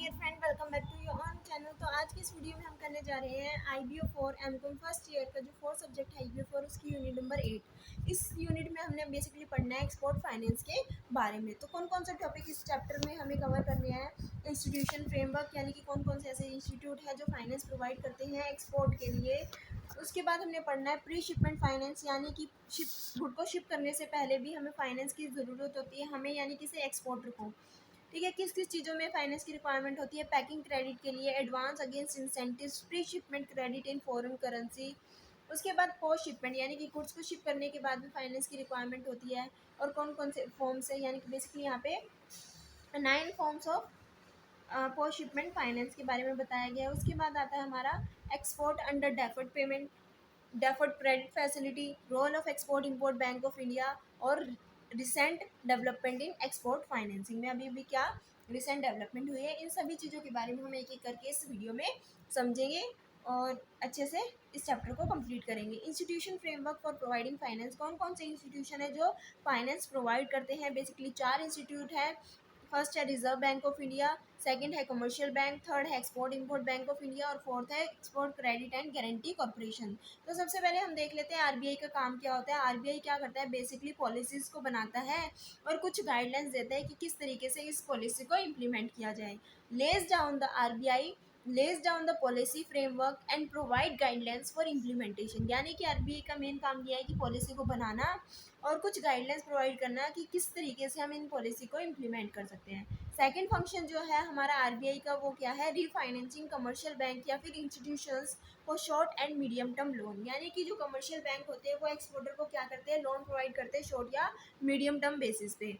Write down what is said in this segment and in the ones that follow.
Dear friend, welcome back to your own channel. तो आज की इस वीडियो में हम करने जा रहे हैं IBO 4 एमकॉम फर्स्ट ईयर का जो फोर्थ सब्जेक्ट है IBO 4 उसकी यूनिट नंबर 8। इस यूनिट में हमने बेसिकली पढ़ना है एक्सपोर्ट फाइनेंस के बारे में। तो कौन कौन से टॉपिक इस चैप्टर में हमें कवर करने हैं? इंस्टीट्यूशन फ्रेमवर्क, यानी कि कौन कौन से ऐसे इंस्टीट्यूट है जो फाइनेंस प्रोवाइड करते हैं एक्सपोर्ट के लिए। उसके बाद हमने पढ़ना है प्री शिपमेंट फाइनेंस, यानी कि गुड को शिप करने से पहले भी हमें फाइनेंस की ज़रूरत होती है, हमें यानी किसी एक्सपोर्टर को। ठीक है, किस किस चीज़ों में फाइनेंस की रिक्वायरमेंट होती है? पैकिंग क्रेडिट के लिए, advance against incentives, pre shipment credit in foreign currency. उसके बाद पोस्ट शिपमेंट, यानी कि गुड्स को शिप करने के बाद भी फाइनेंस की रिक्वायरमेंट होती है। और कौन कौन से फॉर्म्स है, यानी कि बेसिकली यहाँ पे 9 forms of post shipment finance के बारे में बताया गया है। उसके बाद आता है हमारा export under deferred payment, deferred credit facility, role of export import bank of India और recent development in export financing में अभी भी क्या रिसेंट डेवलपमेंट हुई है। इन सभी चीज़ों के बारे में हम एक एक करके इस वीडियो में समझेंगे और अच्छे से इस चैप्टर को कंप्लीट करेंगे। Institution framework for providing finance, कौन कौन से इंस्टीट्यूशन है जो फाइनेंस प्रोवाइड करते हैं? बेसिकली 4 इंस्टीट्यूट है। फर्स्ट है reserve bank of India, second है कमर्शियल बैंक, थर्ड है export import bank of India और फोर्थ है export credit and guarantee corporation. तो सबसे पहले हम देख लेते हैं आरबीआई का काम क्या होता है। आरबीआई क्या करता है? बेसिकली पॉलिसीज़ को बनाता है और कुछ गाइडलाइंस देता है कि किस तरीके से इस पॉलिसी को इम्प्लीमेंट किया जाए। Lays down the RBI lays down the policy framework and provide guidelines for implementation, यानी कि आरबीआई का मेन काम यह है कि पॉलिसी को बनाना और कुछ गाइडलाइंस प्रोवाइड करना कि किस तरीके से हम इन पॉलिसी को इम्प्लीमेंट कर सकते हैं। सेकंड फंक्शन जो है हमारा आरबीआई का वो क्या है? रीफाइनेंसिंग कमर्शियल बैंक या फिर institutions for short and medium term loan, यानी कि जो कमर्शियल बैंक होते हैं वो एक्सपोर्टर को क्या करते हैं? लोन प्रोवाइड करते हैं शॉर्ट या मीडियम टर्म बेसिस पे।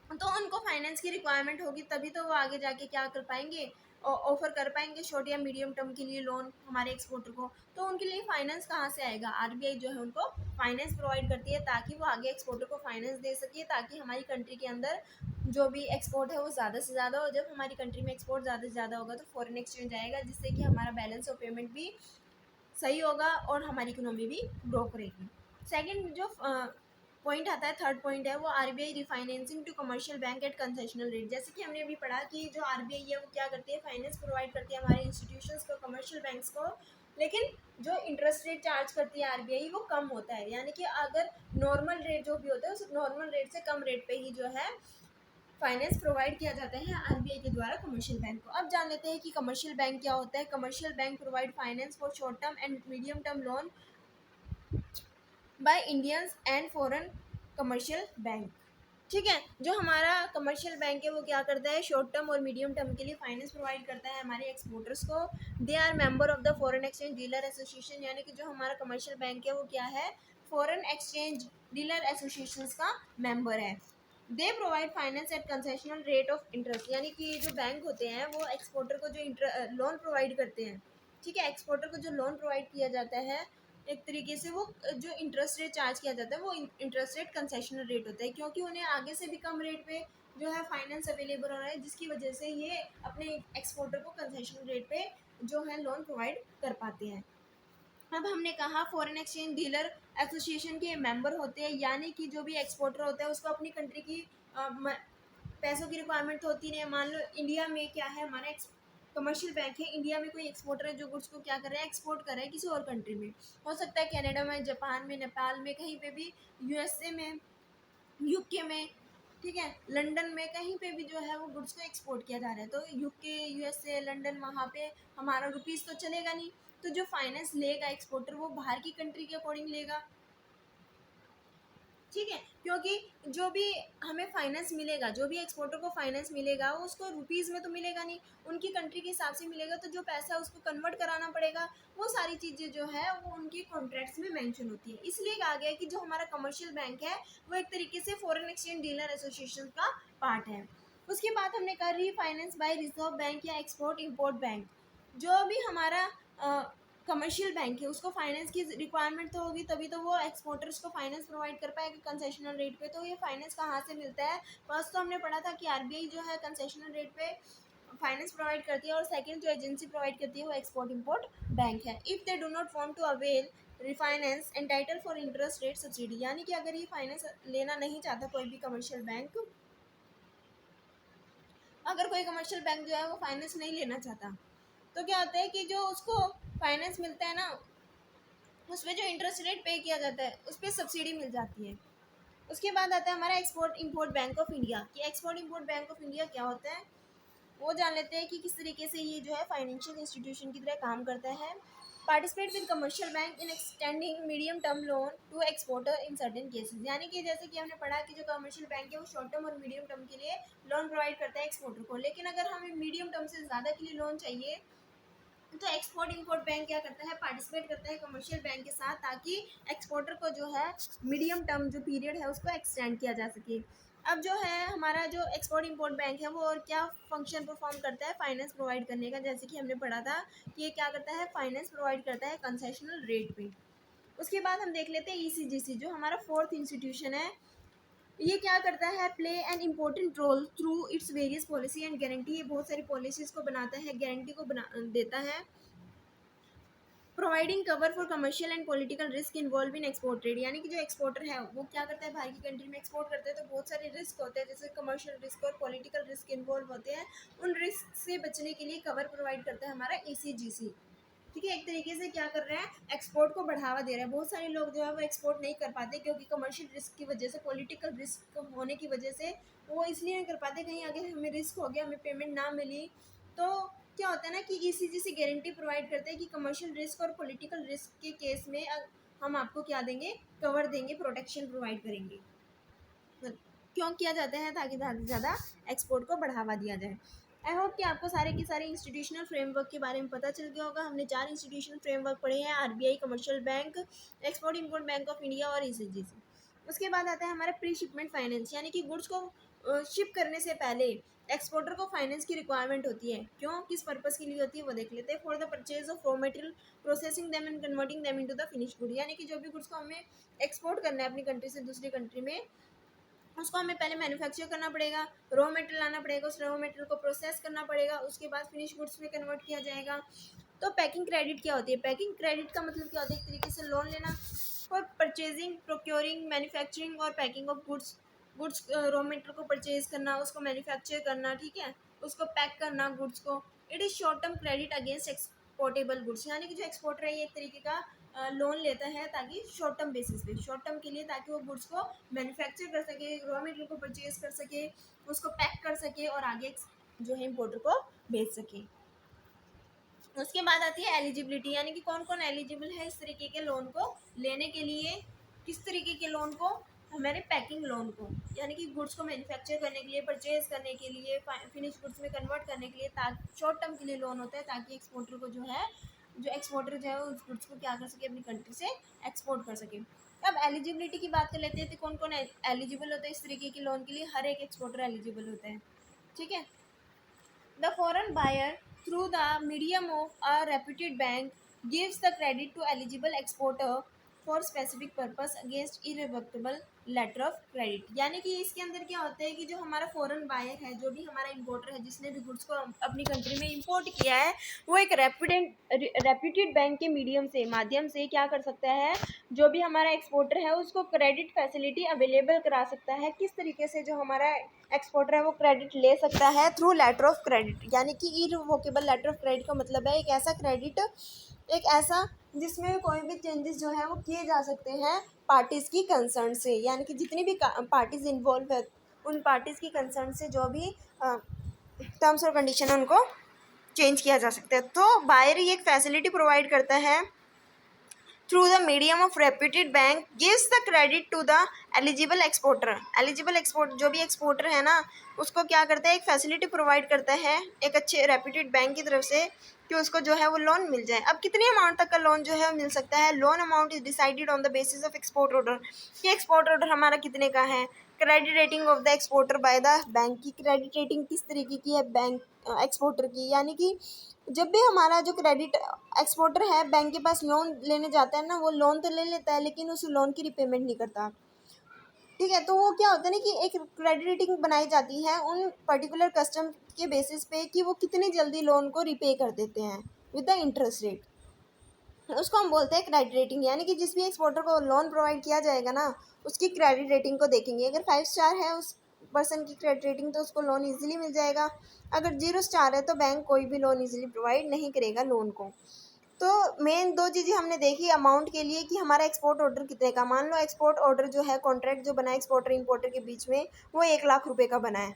तो उनको फाइनेंस की रिक्वायरमेंट होगी तभी तो वो आगे जाके क्या कर पाएंगे? ऑफर कर पाएंगे शॉर्ट या मीडियम टर्म के लिए लोन हमारे एक्सपोर्टर को। तो उनके लिए फाइनेंस कहाँ से आएगा? आरबीआई जो है उनको फाइनेंस प्रोवाइड करती है ताकि वो आगे एक्सपोर्टर को फाइनेंस दे सके, ताकि हमारी कंट्री के अंदर जो भी एक्सपोर्ट है वो ज़्यादा से ज़्यादा हो। जब हमारी कंट्री में एक्सपोर्ट ज़्यादा से ज़्यादा होगा तो फॉरेन एक्सचेंज आएगा, जिससे कि हमारा बैलेंस ऑफ पेमेंट भी सही होगा और हमारी इकोनॉमी भी ग्रो करेगी। सेकंड जो पॉइंट आता है, थर्ड पॉइंट है वो RBI refinancing to commercial bank at concessional rate. जैसे कि हमने अभी पढ़ा कि जो आरबीआई है वो क्या करती है? फाइनेंस प्रोवाइड करती है हमारे इंस्टीट्यूशंस को, कमर्शियल बैंक्स को, लेकिन जो इंटरेस्ट रेट चार्ज करती है आरबीआई वो कम होता है। यानी कि अगर नॉर्मल रेट जो भी होता है उस नॉर्मल रेट से कम रेट पे ही जो है फाइनेंस प्रोवाइड किया जाता है आरबीआई के द्वारा कमर्शियल बैंक को। अब जान लेते हैं कि कमर्शियल बैंक क्या होता है। Commercial bank provide finance for short term and medium term loan by Indians and foreign commercial bank. ठीक है, जो हमारा कमर्शियल बैंक है वो क्या करता है? शॉर्ट टर्म और मीडियम टर्म के लिए फाइनेंस प्रोवाइड करता है हमारे एक्सपोर्टर्स को। They are member of the foreign exchange dealer association, यानी कि जो हमारा कमर्शियल बैंक है वो क्या है? फॉरेन एक्सचेंज डीलर एसोसिएशन का मेंबर है। They provide finance at concessional rate of interest, यानी कि जो बैंक होते हैं वो एक्सपोर्टर को जो लोन प्रोवाइड करते हैं। ठीक है, एक्सपोर्टर को जो लोन प्रोवाइड किया जाता है एक तरीके से वो जो इंटरेस्ट रेट चार्ज किया जाता है वो इंटरेस्ट रेट कंसेशनल रेट होता है, क्योंकि उन्हें आगे से भी कम रेट पे जो है फाइनेंस अवेलेबल हो रहा है, जिसकी वजह से ये अपने एक्सपोर्टर को कंसेशनल रेट पे जो है लोन प्रोवाइड कर पाते हैं। अब हमने कहा फॉरेन एक्सचेंज डीलर एसोसिएशन के मेंबर होते हैं, यानी कि जो भी एक्सपोर्टर होता है उसको अपनी कंट्री की पैसों की रिक्वायरमेंट होती नहीं है। मान लो इंडिया में क्या है, हमारा कमर्शियल बैंक है, इंडिया में कोई एक्सपोर्टर है जो गुड्स को क्या कर रहा है? एक्सपोर्ट कर रहा है किसी और कंट्री में। हो सकता है कनाडा में, जापान में, नेपाल में, कहीं पे भी, यूएसए में, यूके में, ठीक है, लंदन में, कहीं पे भी जो है वो गुड्स को एक्सपोर्ट किया जा रहा है। तो यूके, यूएसए, लंदन, वहाँ पे हमारा रुपीज़ तो चलेगा नहीं। तो जो फाइनेंस लेगा एक्सपोर्टर वो बाहर की कंट्री के अकॉर्डिंग लेगा। ठीक है, क्योंकि जो भी हमें फाइनेंस मिलेगा, जो भी एक्सपोर्टर को फाइनेंस मिलेगा वो उसको रुपीज़ में तो मिलेगा नहीं, उनकी कंट्री के हिसाब से मिलेगा। तो जो पैसा उसको कन्वर्ट कराना पड़ेगा वो सारी चीज़ें जो है वो उनके कॉन्ट्रैक्ट्स में मेंशन होती है। इसलिए कहा गया है कि जो हमारा कमर्शियल बैंक है वो एक तरीके से फॉरेन एक्सचेंज डीलर एसोसिएशन का पार्ट है। उसके बाद हमने कहा रीफाइनेंस बाय रिजर्व बैंक या एक्सपोर्ट इम्पोर्ट बैंक। जो भी हमारा कमर्शियल बैंक है उसको फाइनेंस की रिक्वायरमेंट तो होगी तभी तो वो एक्सपोर्टर्स को फाइनेंस प्रोवाइड कर पाएगा कंसेशनल रेट पे। तो ये फाइनेंस कहाँ से मिलता है? फर्स्ट तो हमने पढ़ा था कि आरबीआई जो है कंसेशनल रेट पे फाइनेंस प्रोवाइड करती है, और सेकंड जो एजेंसी प्रोवाइड करती है वो एक्सपोर्ट इंपोर्ट बैंक है। If they do not want to avail refinance entitle for interest rate subsidy, यानी कि अगर ये फाइनेंस लेना नहीं चाहता कोई भी कमर्शियल बैंक अगर कोई कमर्शियल बैंक जो है वो फाइनेंस नहीं लेना चाहता, तो क्या होता है कि जो उसको फाइनेंस मिलता है ना, उसमें जो इंटरेस्ट रेट पे किया जाता है उस पर सब्सिडी मिल जाती है। उसके बाद आता है हमारा export import bank of India. कि export import bank of India क्या होता है, वो जान लेते हैं कि किस तरीके से ये जो है फाइनेंशियल इंस्टीट्यूशन की तरह काम करता है। Participate with commercial bank in extending medium term loan to exporter in certain cases. यानी कि जैसे कि हमने पढ़ा कि जो कमर्शियल बैंक है वो शॉर्ट टर्म और मीडियम टर्म के लिए लोन प्रोवाइड करता है एक्सपोर्टर को, लेकिन अगर हमें मीडियम टर्म से ज़्यादा के लिए लोन चाहिए तो एक्सपोर्ट इंपोर्ट बैंक क्या करता है, पार्टिसिपेट करता है कमर्शियल बैंक के साथ, ताकि एक्सपोर्टर को जो है मीडियम टर्म जो पीरियड है उसको एक्सटेंड किया जा सके। अब जो है हमारा जो एक्सपोर्ट इंपोर्ट बैंक है वो और क्या फंक्शन परफॉर्म करता है, फाइनेंस प्रोवाइड करने का। जैसे कि हमने पढ़ा था कि ये क्या करता है, फाइनेंस प्रोवाइड करता है कंसेशनल रेट पे। उसके बाद हम देख लेते हैं ईसीजीसी, जो हमारा फोर्थ इंस्टीट्यूशन है। ये क्या करता है, play an important role through its various policy and guarantee. ये बहुत सारी पॉलिसीज को बनाता है, गारंटी को देता है। Providing cover for commercial and political risk involve in export trade. यानी कि जो एक्सपोर्टर है वो क्या करता है, बाहर की कंट्री में एक्सपोर्ट करते हैं तो बहुत सारे रिस्क होते हैं, जैसे कमर्शियल रिस्क और पॉलिटिकल रिस्क इन्वॉल्व होते हैं। उन रिस्क से बचने के लिए कवर प्रोवाइड करता है हमारा ईसीजीसी। ठीक है, एक तरीके से क्या कर रहे हैं, एक्सपोर्ट को बढ़ावा दे रहे हैं। बहुत सारे लोग जो है वो एक्सपोर्ट नहीं कर पाते क्योंकि कमर्शियल रिस्क की वजह से, पॉलिटिकल रिस्क होने की वजह से वो इसलिए नहीं कर पाते, कहीं आगे हमें रिस्क हो गया, हमें पेमेंट ना मिली तो क्या होता है ना कि ईसीजीसी गारंटी प्रोवाइड करते हैं कि कमर्शियल रिस्क और पॉलिटिकल रिस्क के केस में हम आपको क्या देंगे, कवर देंगे, प्रोटेक्शन प्रोवाइड करेंगे। क्यों किया जाता है, ताकि ज़्यादा से ज़्यादा एक्सपोर्ट को बढ़ावा दिया जाए। आई होप कि आपको सारे के सारे इंस्टीट्यूशनल फ्रेमवर्क के बारे में पता चल गया होगा। हमने 4 इंस्टीट्यूशनल फ्रेमवर्क पढ़े हैं, RBI, commercial bank, export import bank of India और ईसीजीसी। उसके बाद आता है हमारा प्री शिपमेंट फाइनेंस, यानी कि गुड्स को शिप करने से पहले एक्सपोर्टर को फाइनेंस की रिक्वायरमेंट होती है। क्यों, किस पर्पज़ के लिए होती है वो देख लेते हैं। For the purchase of raw material, processing them and converting them into the finish good. यानी कि जो भी गुड्स को हमें एक्सपोर्ट करना है अपनी कंट्री से दूसरी कंट्री में, उसको हमें पहले मैन्युफैक्चर करना पड़ेगा, रॉ मटेरियल लाना पड़ेगा, उस रॉ मटेरियल को प्रोसेस करना पड़ेगा, उसके बाद फिनिश गुड्स में कन्वर्ट किया जाएगा। तो पैकिंग क्रेडिट क्या होती है, पैकिंग क्रेडिट का मतलब क्या होता है, एक तरीके से लोन लेना फॉर परचेजिंग, प्रोक्योरिंग, मैन्युफैक्चरिंग और packing of goods. Goods raw material को परचेज करना, उसको मैन्युफैक्चर करना, ठीक है, उसको पैक करना गुड्स को। It is short term credit against exportable goods. यानी कि जो एक्सपोर्टर है ये एक तरीके का लोन लेता है ताकि शॉर्ट टर्म बेसिस पे, शॉर्ट टर्म के लिए, ताकि वो गुड्स को मैन्युफैक्चर कर सके, रॉ मटेरियल को परचेज कर सके, उसको पैक कर सके और आगे जो है इम्पोर्टर को भेज सके। उसके बाद आती है एलिजिबिलिटी, यानी कि कौन कौन एलिजिबल है इस तरीके के लोन को लेने के लिए। किस तरीके के लोन को, हमारे पैकिंग लोन को, यानी कि गुड्स को मैन्युफैक्चर करने के लिए, परचेज करने के लिए, फिनिश गुड्स में कन्वर्ट करने के लिए, ताकि शॉर्ट टर्म के लिए लोन होता है, ताकि एक्सपोर्टर को जो है, जो एक्सपोर्टर जो है उस गुड्स को क्या कर सके, अपनी कंट्री से एक्सपोर्ट कर सके। अब एलिजिबिलिटी की बात कर लेते हैं, तो कौन कौन एलिजिबल होता है इस तरीके के लोन के लिए। हर एक एक्सपोर्टर एलिजिबल होता है, ठीक है। The foreign buyer, through the medium of a reputed bank, gives the credit to eligible exporter for specific purpose against irrevocable letter of credit। यानी कि इसके अंदर क्या होता है कि जो हमारा फॉरेन बायर है, जो भी हमारा इम्पोर्टर है, जिसने भी गुड्स को अपनी कंट्री में इंपोर्ट किया है, वो एक रेप्यूटेड बैंक के माध्यम से क्या कर सकता है, जो भी हमारा एक्सपोर्टर है उसको क्रेडिट फैसिलिटी अवेलेबल करा सकता है। किस तरीके से जो हमारा एक्सपोर्टर है वो क्रेडिट ले सकता है, थ्रू लेटर ऑफ क्रेडिट। यानी कि इरवोकेबल लेटर ऑफ क्रेडिट का मतलब है एक ऐसा क्रेडिट, एक ऐसा जिसमें कोई भी चेंजेस जो है वो किए जा सकते हैं पार्टीज़ की कंसर्न से। यानी कि जितनी भी पार्टीज़ इन्वॉल्व है उन पार्टीज़ की कंसर्न से जो भी टर्म्स और कंडीशन है उनको चेंज किया जा सकता है। तो बायर ये एक फैसिलिटी प्रोवाइड करता है, through the medium of reputed bank, gives the credit to the eligible exporter। eligible export जो भी एक्सपोर्टर है ना, उसको क्या करता है, एक फैसिलिटी प्रोवाइड करता है एक अच्छे रेप्यूटेड बैंक की तरफ से कि उसको जो है वो लोन मिल जाए। अब कितनी अमाउंट तक का लोन जो है मिल सकता है, loan amount is decided on the basis of export order, कि एक्सपोर्ट ऑर्डर हमारा कितने का है। Credit rating of the exporter by the bank, की क्रेडिट रेटिंग किस तरीके की है बैंक एक्सपोर्टर की। यानी कि जब भी हमारा जो क्रेडिट एक्सपोर्टर है बैंक के पास लोन लेने जाता है ना, वो लोन तो ले लेता है लेकिन उस लोन की रिपेमेंट नहीं करता, ठीक है। तो वो क्या होता है ना कि एक क्रेडिट रेटिंग बनाई जाती है उन पर्टिकुलर कस्टम के बेसिस पे कि वो कितनी जल्दी लोन को रिपे कर देते हैं विद द इंटरेस्ट रेट, उसको हम बोलते हैं क्रेडिट रेटिंग। यानी कि जिस भी एक्सपोर्टर को लोन प्रोवाइड किया जाएगा ना, उसकी क्रेडिट रेटिंग को देखेंगे। अगर 5 स्टार है उस पर्सन की क्रेडिट रेटिंग तो उसको लोन इजीली मिल जाएगा। अगर 0 स्टार है तो बैंक कोई भी लोन इजीली प्रोवाइड नहीं करेगा लोन को। तो मेन दो चीज़ें हमने देखी अमाउंट के लिए कि हमारा एक्सपोर्ट ऑर्डर कितने का, मान लो एक्सपोर्ट ऑर्डर जो है कॉन्ट्रैक्ट जो बना है एक्सपोर्टर इंपोर्टर के बीच में वो 1 लाख रुपए का बना है,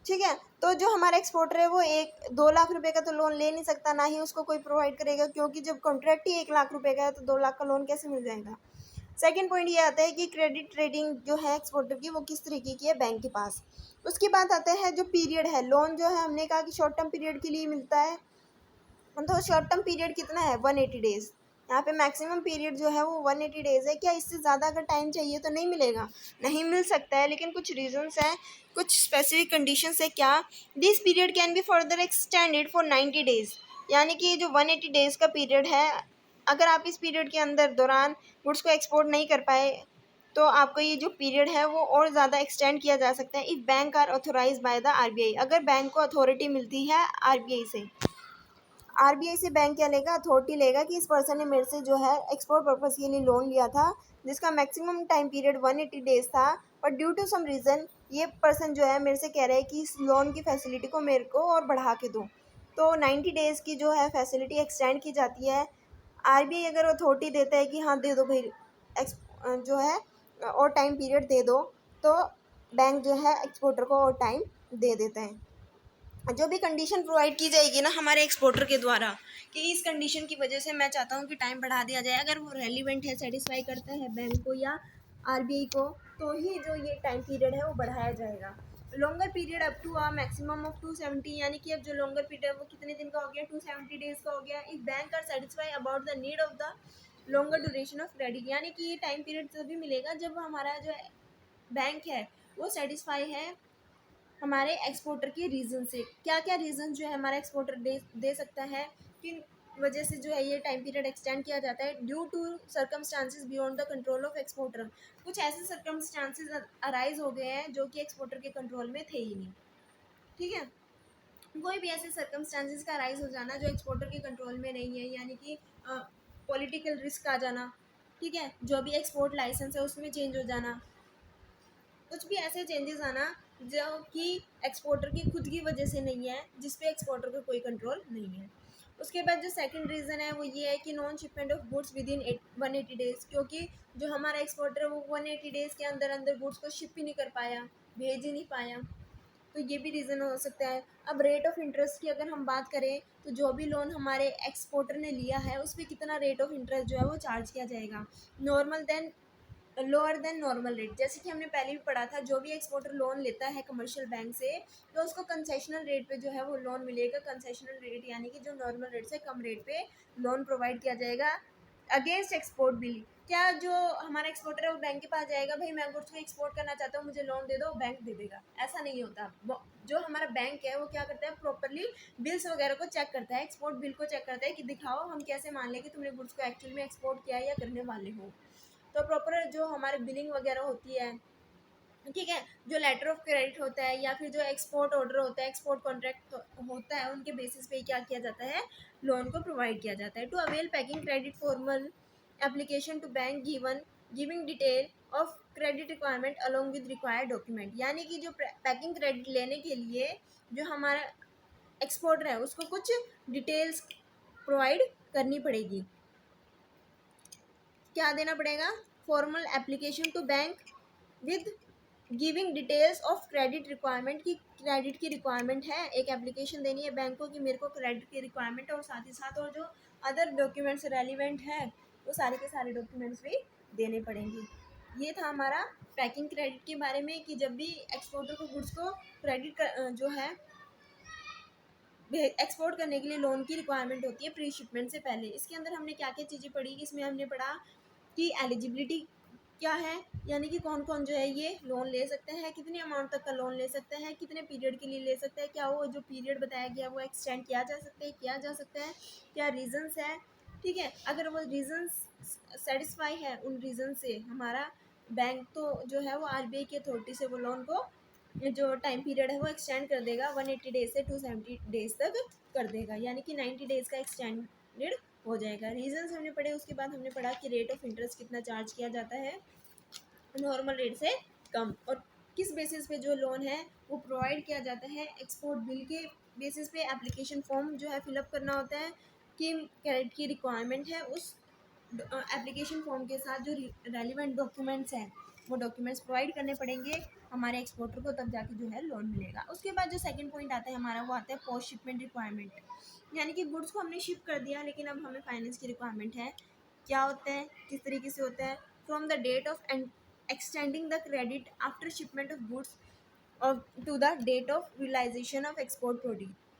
ठीक है। तो जो हमारा एक्सपोर्टर है वो 1-2 लाख रुपए का तो लोन ले नहीं सकता, ना ही उसको कोई प्रोवाइड करेगा, क्योंकि जब कॉन्ट्रैक्ट ही 1 लाख रुपए का है तो 2 लाख का लोन कैसे मिल जाएगा। सेकंड पॉइंट ये आता है कि क्रेडिट रेटिंग जो है एक्सपोर्टर की वो किस तरीके की है बैंक के पास। उसके बाद आता है जो पीरियड है, लोन जो है हमने कहा कि शॉर्ट टर्म पीरियड के लिए मिलता है, तो शॉर्ट टर्म पीरियड कितना है 180 डेज। यहाँ पे मैक्सिमम पीरियड जो है वो 180 डेज है। क्या इससे ज़्यादा अगर टाइम चाहिए तो नहीं मिलेगा? नहीं मिल सकता है, लेकिन कुछ रीजंस हैं, कुछ स्पेसिफिक कंडीशंस है। क्या? This period can be further extended for 90 days, यानी कि जो 180 डेज का पीरियड है, अगर आप इस पीरियड के अंदर दौरान गुड्स को एक्सपोर्ट नहीं कर पाए तो आपको ये जो पीरियड है वो और ज़्यादा एक्सटेंड किया जा सकता है। If bank are authorise by the RBI, अगर बैंक को अथॉरिटी मिलती है आरबीआई से। आरबीआई से बैंक क्या लेगा? अथॉरिटी लेगा कि इस पर्सन ने मेरे से जो है एक्सपोर्ट पर्पज़ के लिए लोन लिया था जिसका मैक्सिमम टाइम पीरियड 180 डेज था, but due to some reason ये पर्सन जो है मेरे से कह रहा है कि इस लोन की फैसिलिटी को मेरे को और बढ़ा के दो, तो 90 डेज़ की जो है फैसिलिटी एक्सटेंड की जाती है। आरबीआई अगर अथॉरिटी देता है कि हाँ दे दो भाई जो है और टाइम पीरियड दे दो, तो बैंक जो है एक्सपोर्टर को और टाइम दे देता है। जो भी कंडीशन प्रोवाइड की जाएगी ना हमारे एक्सपोर्टर के द्वारा कि इस कंडीशन की वजह से मैं चाहता हूँ कि टाइम बढ़ा दिया जाए, अगर वो रेलिवेंट है, सेटिस्फाई करता है बैंक को या आरबीआई को, तो ही जो ये टाइम पीरियड है वो बढ़ाया जाएगा। Longer period up to maximum of 270, यानी कि अब जो लॉन्गर पीरियड है वो कितने दिन का हो गया? 270 डेज का हो गया। If bank are satisfy about the need of the longer duration of credit, यानी कि ये टाइम पीरियड तभी मिलेगा जब हमारा जो बैंक है वो सेटिस्फाई है हमारे एक्सपोर्टर के रीज़न से। क्या क्या रीज़न जो है हमारा एक्सपोर्टर दे सकता है, किन वजह से जो है ये टाइम पीरियड एक्सटेंड किया जाता है? Due to circumstances beyond the control of exporter, कुछ ऐसे सर्कमस्टांसिस अराइज हो गए हैं जो कि एक्सपोर्टर के कंट्रोल में थे ही नहीं, ठीक है। कोई भी ऐसे सर्कमस्टांसिस का अराइज हो जाना जो एक्सपोर्टर के कंट्रोल में नहीं है, यानी कि पॉलिटिकल रिस्क आ जाना, ठीक है, जो भी एक्सपोर्ट लाइसेंस है उसमें चेंज हो जाना, कुछ भी ऐसे चेंजेस आना जो कि एक्सपोर्टर की खुद की वजह से नहीं है, जिस पे एक्सपोर्टर का कोई कंट्रोल नहीं है। उसके बाद जो सेकंड रीज़न है वो ये है कि non shipment of goods with in 180 days, क्योंकि जो हमारा एक्सपोर्टर है वो 180 डेज़ के अंदर अंदर गुड्स को शिप ही नहीं कर पाया, भेज ही नहीं पाया, तो ये भी रीज़न हो सकता है। अब रेट ऑफ इंटरेस्ट की अगर हम बात करें तो जो भी लोन हमारे एक्सपोर्टर ने लिया है उस पर कितना रेट ऑफ इंटरेस्ट जो है वो चार्ज किया जाएगा, normal then lower than normal rate. जैसे कि हमने पहले भी पढ़ा था, जो भी एक्सपोर्टर लोन लेता है कमर्शियल बैंक से तो उसको कंसेशनल रेट पे जो है वो लोन मिलेगा। कंसेशनल रेट यानी कि जो नॉर्मल रेट से कम रेट पे लोन प्रोवाइड किया जाएगा अगेंस्ट एक्सपोर्ट बिल। क्या जो हमारा एक्सपोर्टर है वो बैंक के पास जाएगा, भाई मैं गुड्स को एक्सपोर्ट करना चाहता हूँ मुझे लोन दे दो, बैंक दे देगा? ऐसा नहीं होता। जो हमारा बैंक है वो क्या करता है, प्रॉपरली बिल्स वगैरह को चेक करता है, एक्सपोर्ट बिल को चेक करता है कि दिखाओ हम कैसे मान लें कि तुमने गुड्स को एक्चुअल में एक्सपोर्ट किया है या करने वाले हो। तो प्रॉपर जो हमारे बिलिंग वगैरह होती है, ठीक है, जो लेटर ऑफ क्रेडिट होता है या फिर जो एक्सपोर्ट ऑर्डर होता है, एक्सपोर्ट कॉन्ट्रैक्ट होता है, उनके बेसिस पे क्या किया जाता है, लोन को प्रोवाइड किया जाता है। To avail packing credit formal application to bank giving detail of credit requirement along with required document, यानी कि जो पैकिंग क्रेडिट लेने के लिए जो हमारा एक्सपोर्टर है उसको कुछ डिटेल्स प्रोवाइड करनी पड़ेगी। क्या देना पड़ेगा? Formal application to bank with giving details of credit requirement, की क्रेडिट की रिक्वायरमेंट है, एक एप्लीकेशन देनी है बैंक को कि मेरे को क्रेडिट की रिक्वायरमेंट है, और साथ ही साथ और जो अदर डॉक्यूमेंट्स रेलिवेंट है वो सारे के सारे डॉक्यूमेंट्स भी देने पड़ेंगे। ये था हमारा पैकिंग क्रेडिट के बारे में कि जब भी एक्सपोर्टर को गुड्स को क्रेडिट जो है एक्सपोर्ट करने के लिए लोन की रिक्वायरमेंट होती है प्री शिपमेंट से पहले। इसके अंदर हमने क्या क्या चीज़ें पढ़ी? इसमें हमने पढ़ा कि एलिजिबिलिटी क्या है, यानी कि कौन कौन जो है ये लोन ले सकते हैं, कितनी अमाउंट तक का लोन ले सकते हैं, कितने पीरियड के लिए ले सकते हैं, क्या वो जो पीरियड बताया गया वो एक्सटेंड किया जा सकता है, किया जा सकता है, क्या रीजंस है, ठीक है। अगर वो रीजंस सेटिस्फाई है उन रीजन से हमारा बैंक तो जो है वो आरबीआई की अथॉरिटी से वो लोन को जो टाइम पीरियड है वो एक्सटेंड कर देगा, 180 डेज से 270 डेज तक कर देगा, यानी कि 90 डेज का एक्सटेंडेड हो जाएगा। रीजंस हमने पढ़े। उसके बाद हमने पढ़ा कि रेट ऑफ इंटरेस्ट कितना चार्ज किया जाता है, नॉर्मल रेट से कम, और किस बेसिस पे जो लोन है वो प्रोवाइड किया जाता है। एक्सपोर्ट बिल के बेसिस पे एप्लीकेशन फॉर्म जो है फिलअप करना होता है कि क्रेडिट की रिक्वायरमेंट है, उस एप्लीकेशन फॉर्म के साथ जो रेलिवेंट डॉक्यूमेंट्स हैं वो डॉक्यूमेंट्स प्रोवाइड करने पड़ेंगे हमारे एक्सपोर्टर को, तब जाके जो है लोन मिलेगा। उसके बाद जो सेकंड पॉइंट आता है हमारा वो आता है पोस्ट शिपमेंट रिक्वायरमेंट, यानी कि गुड्स को हमने शिप कर दिया लेकिन अब हमें फाइनेंस की रिक्वायरमेंट है। क्या होता है, किस तरीके से होता है, from the date of extending the credit after shipment of goods or to the date of realization of export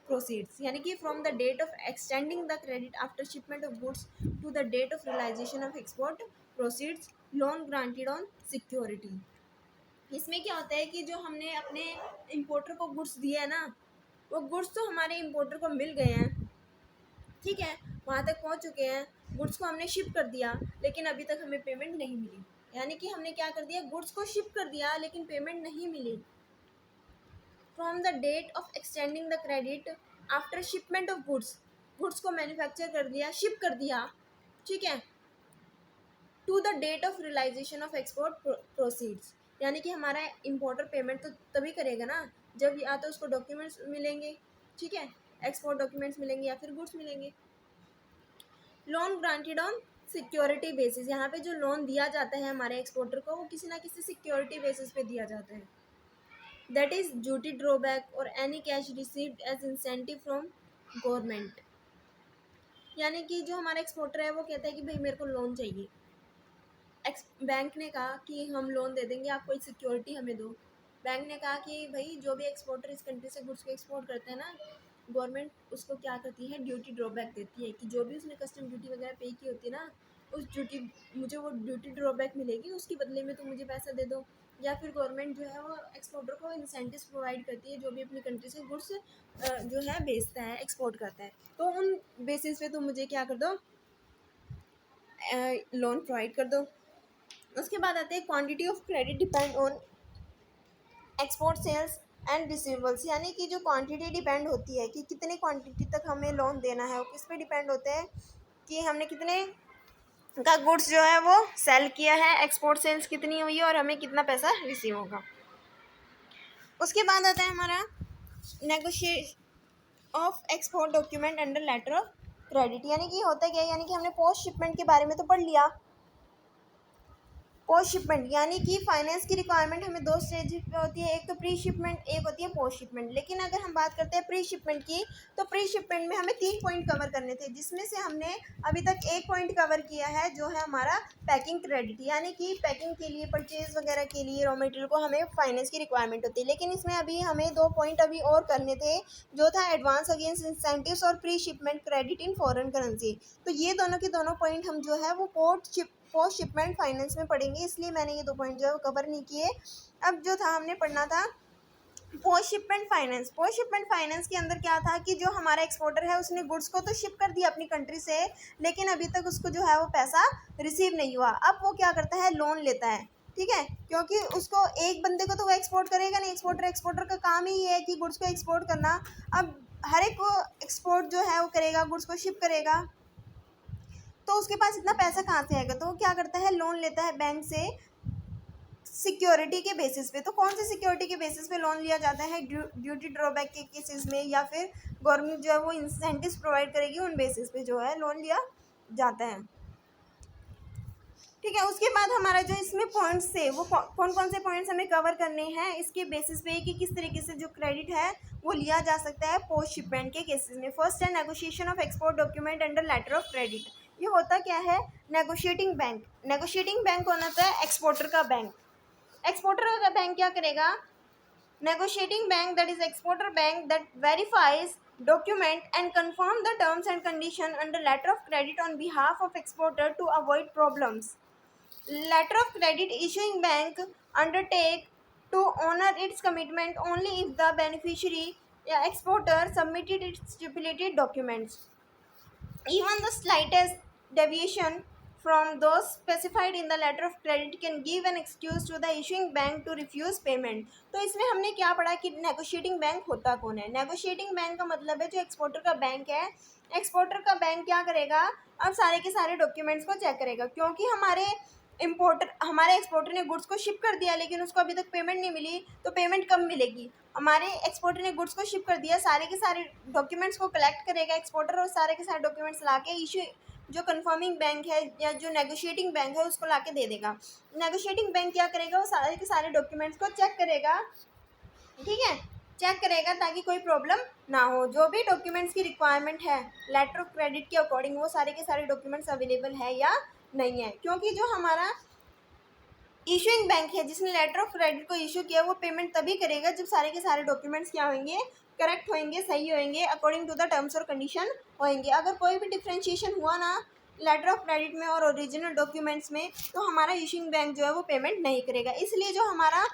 proceeds, यानी कि from the date of extending the credit after shipment of goods to the date of realization of export proceeds, loan granted on security। इसमें क्या होता है कि जो हमने अपने इम्पोर्टर को गुड्स दिए हैं ना, वो गुड्स तो हमारे इम्पोर्टर को मिल गए हैं, ठीक है, वहाँ तक पहुँच चुके हैं, गुड्स को हमने शिप कर दिया लेकिन अभी तक हमें पेमेंट नहीं मिली, यानी कि हमने क्या कर दिया, गुड्स को शिप कर दिया लेकिन पेमेंट नहीं मिली। From the date of extending the credit after shipment of goods, goods को मैन्युफैक्चर कर दिया, शिप कर दिया, ठीक है, to the date of realisation of export proceeds, यानी कि हमारा इम्पोर्टर पेमेंट तो तभी करेगा ना जब या तो उसको डॉक्यूमेंट्स मिलेंगे, ठीक है, एक्सपोर्ट डॉक्यूमेंट्स मिलेंगे या फिर गुड्स मिलेंगे। Loan granted on security basis, यहाँ पे जो लोन दिया जाता है हमारे एक्सपोर्टर को वो किसी ना किसी सिक्योरिटी बेसिस पे दिया जाता है, दैट इज ड्यूटी ड्रॉबैक और any cash received as incentive from government, यानी कि जो हमारा एक्सपोर्टर है वो कहता है कि भाई मेरे को लोन चाहिए, बैंक ने कहा कि हम लोन दे देंगे, आप कोई सिक्योरिटी हमें दो। बैंक ने कहा कि भाई जो भी एक्सपोर्टर इस कंट्री से गुड्स को एक्सपोर्ट करते हैं ना, गवर्नमेंट उसको क्या करती है, ड्यूटी ड्रॉबैक देती है कि जो भी उसने कस्टम ड्यूटी वगैरह पे की होती है ना, उस ड्यूटी मुझे वो ड्यूटी ड्रॉबैक मिलेगी, उसके बदले में तो मुझे पैसा दे दो। या फिर गवर्नमेंट जो है वो एक्सपोर्टर को इंसेंटिव्स प्रोवाइड करती है जो भी अपनी कंट्री से गुड्स जो है बेचता है, एक्सपोर्ट करता है, तो उन बेसिस पे तुम मुझे क्या कर दो, लोन प्रोवाइड कर दो। उसके बाद आते हैं quantity of credit depend on export sales and receivables, यानी कि जो क्वांटिटी डिपेंड होती है कि कितनी क्वांटिटी तक हमें लोन देना है, वो किस पे डिपेंड होता है कि हमने कितने का गुड्स जो है वो सेल किया है, एक्सपोर्ट सेल्स कितनी हुई है और हमें कितना पैसा रिसीव होगा। उसके बाद आता है हमारा negotiation of export document under letter of credit, यानी कि होता क्या है, यानी कि हमने पोस्ट शिपमेंट के बारे में तो पढ़ लिया। पोस्ट शिपमेंट यानी कि फाइनेंस की रिक्वायरमेंट हमें दो स्टेज पे होती है, एक तो प्री शिपमेंट, एक होती है पोस्ट शिपमेंट। लेकिन अगर हम बात करते हैं प्री शिपमेंट की, तो प्री शिपमेंट में हमें 3 पॉइंट कवर करने थे, जिसमें से हमने अभी तक 1 पॉइंट कवर किया है जो है हमारा पैकिंग क्रेडिट, यानी कि पैकिंग के लिए, परचेज वगैरह के लिए रॉ मटेरियल को हमें फाइनेंस की रिक्वायरमेंट होती है। लेकिन इसमें अभी हमें 2 पॉइंट अभी और करने थे, जो था एडवांस अगेंस्ट इंसेंटिव्स और pre shipment credit in foreign currency. तो ये दोनों के दोनों पॉइंट हम जो है वो पोस्ट शिपमेंट फाइनेंस में पढ़ेंगे, इसलिए मैंने ये 2 पॉइंट जो है कवर नहीं किए। अब जो था हमने पढ़ना था post shipment finance. Post shipment finance के अंदर क्या था कि जो हमारा एक्सपोर्टर है उसने गुड्स को तो शिप कर दिया अपनी कंट्री से, लेकिन अभी तक उसको जो है वो पैसा रिसीव नहीं हुआ। अब वो क्या करता है, लोन लेता है, ठीक है, क्योंकि उसको एक बंदे को तो वो एक्सपोर्ट करेगा नहीं, एक्सपोर्टर का काम ही है कि गुड्स को एक्सपोर्ट करना। अब हर एक को एक्सपोर्ट जो है वो करेगा, गुड्स को शिप करेगा, तो उसके पास इतना पैसा कहाँ से आएगा, तो वो क्या करता है, लोन लेता है बैंक से सिक्योरिटी के बेसिस पे। तो कौन सी सिक्योरिटी के बेसिस पे लोन लिया जाता है, ड्यूटी ड्रॉबैक के केसेस में, या फिर गवर्नमेंट जो है वो इंसेंटिव्स प्रोवाइड करेगी उन बेसिस पे जो है लोन लिया जाता है, ठीक है। उसके बाद हमारा जो इसमें पॉइंट्स थे वो कौन कौन से पॉइंट्स हमें कवर करने हैं इसके बेसिस पे कि किस तरीके से जो क्रेडिट है वो लिया जा सकता है पोस्ट शिपमेंट के केसेस में। फर्स्ट है negotiation of export document under letter of credit. ये होता क्या है, नेगोशिएटिंग बैंक। नेगोशिएटिंग बैंक कौन होता है, एक्सपोर्टर का बैंक। एक्सपोर्टर का बैंक क्या करेगा, negotiating bank, that is exporter bank, that verifies document and confirm the terms and condition under letter of credit on behalf of exporter to avoid problems. Letter of credit issuing bank undertake to honor its commitment only if the beneficiary exporter submitted its stipulated documents. Even the slightest deviation from those specified in the letter of credit can give an excuse to the issuing bank to refuse payment. तो इसमें हमने क्या पढ़ा कि negotiating bank होता कौन है। Negotiating bank का मतलब है जो एक्सपोर्टर का बैंक है, एक्सपोर्टर का बैंक क्या करेगा, अब सारे के सारे डॉक्यूमेंट्स को चेक करेगा, क्योंकि हमारे इम्पोर्टर हमारे एक्सपोर्टर ने गुड्स को शिप कर दिया लेकिन उसको अभी तक पेमेंट नहीं मिली, तो पेमेंट कब मिलेगी? हमारे एक्सपोर्टर ने गुड्स को शिप कर दिया, सारे के सारे डॉक्यूमेंट्स को कलेक्ट करेगा एक्सपोर्टर और सारे के सारे डॉक्यूमेंट्स ला के इशू जो कन्फर्मिंग बैंक है या जो नेगोशिएटिंग बैंक है उसको ला के दे देगा। नेगोशिएटिंग बैंक क्या करेगा, वो सारे के सारे डॉक्यूमेंट्स को चेक करेगा, ठीक है, चेक करेगा ताकि कोई प्रॉब्लम ना हो। जो भी डॉक्यूमेंट्स की रिक्वायरमेंट है लेटर ऑफ क्रेडिट के अकॉर्डिंग वो सारे के सारे डॉक्यूमेंट्स अवेलेबल है या नहीं है, क्योंकि जो हमारा इशूइंग बैंक है जिसने लेटर ऑफ क्रेडिट को इशू किया वो पेमेंट तभी करेगा जब सारे के सारे डॉक्यूमेंट्स क्या होंगे, करेक्ट होंगे, सही होंगे, अकॉर्डिंग टू द टर्म्स और कंडीशन होंगे। अगर कोई भी डिफ्रेंशिएशन हुआ ना लेटर ऑफ क्रेडिट में और ओरिजिनल डॉक्यूमेंट्स में, तो हमारा इशूइंग बैंक जो है वो पेमेंट नहीं करेगा। इसलिए जो हमारा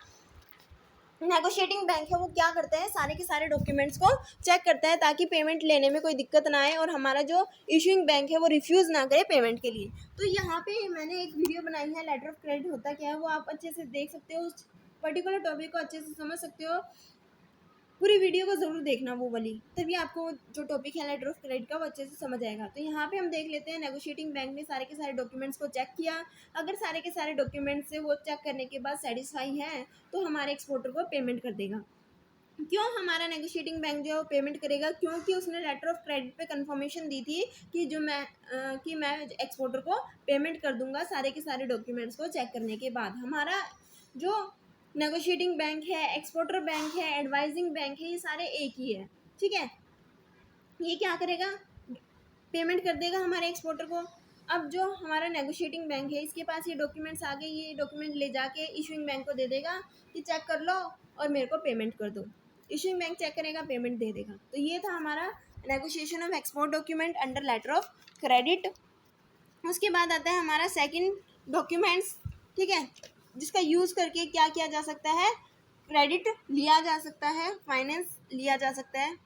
नेगोशिएटिंग बैंक है वो क्या करता है, सारे के सारे डॉक्यूमेंट्स को चेक करता है ताकि पेमेंट लेने में कोई दिक्कत ना आए और हमारा जो इशूइंग बैंक है वो रिफ्यूज़ ना करे पेमेंट के लिए। तो यहाँ पे मैंने एक वीडियो बनाई है, लेटर ऑफ क्रेडिट होता क्या है वो आप अच्छे से देख सकते हो, उस पर्टिकुलर टॉपिक को अच्छे से समझ सकते हो। पूरी वीडियो को ज़रूर देखना वो वाली, तभी आपको जो टॉपिक है लेटर ऑफ क्रेडिट का वो अच्छे से समझ आएगा। तो यहाँ पे हम देख लेते हैं, नेगोशिएटिंग बैंक ने सारे के सारे डॉक्यूमेंट्स को चेक किया। अगर सारे के सारे डॉक्यूमेंट्स से वो चेक करने के बाद सेटिस्फाई है तो हमारे एक्सपोर्टर को पेमेंट कर देगा। क्यों हमारा नेगोशिएटिंग बैंक जो है वो पेमेंट करेगा, क्योंकि उसने लेटर ऑफ क्रेडिट पे कंफर्मेशन दी थी कि मैं एक्सपोर्टर को पेमेंट कर दूंगा सारे के सारे डॉक्यूमेंट्स को चेक करने के बाद। हमारा जो नेगोशिएटिंग बैंक है, एक्सपोर्टर बैंक है, एडवाइजिंग बैंक है, ये सारे एक ही है, ठीक है। ये क्या करेगा, पेमेंट कर देगा हमारे एक्सपोर्टर को। अब जो हमारा नेगोशिएटिंग बैंक है इसके पास ये डॉक्यूमेंट्स आ गए, ये डॉक्यूमेंट ले जाके इशूइंग बैंक को दे देगा कि चेक कर लो और मेरे को पेमेंट कर दो। इशूइंग बैंक चेक करेगा, पेमेंट दे देगा। तो ये था हमारा negotiation of export document under letter of credit. उसके बाद आता है हमारा सेकंड डॉक्यूमेंट्स, ठीक है, जिसका यूज़ करके क्या किया जा सकता है, क्रेडिट लिया जा सकता है, फाइनेंस लिया जा सकता है।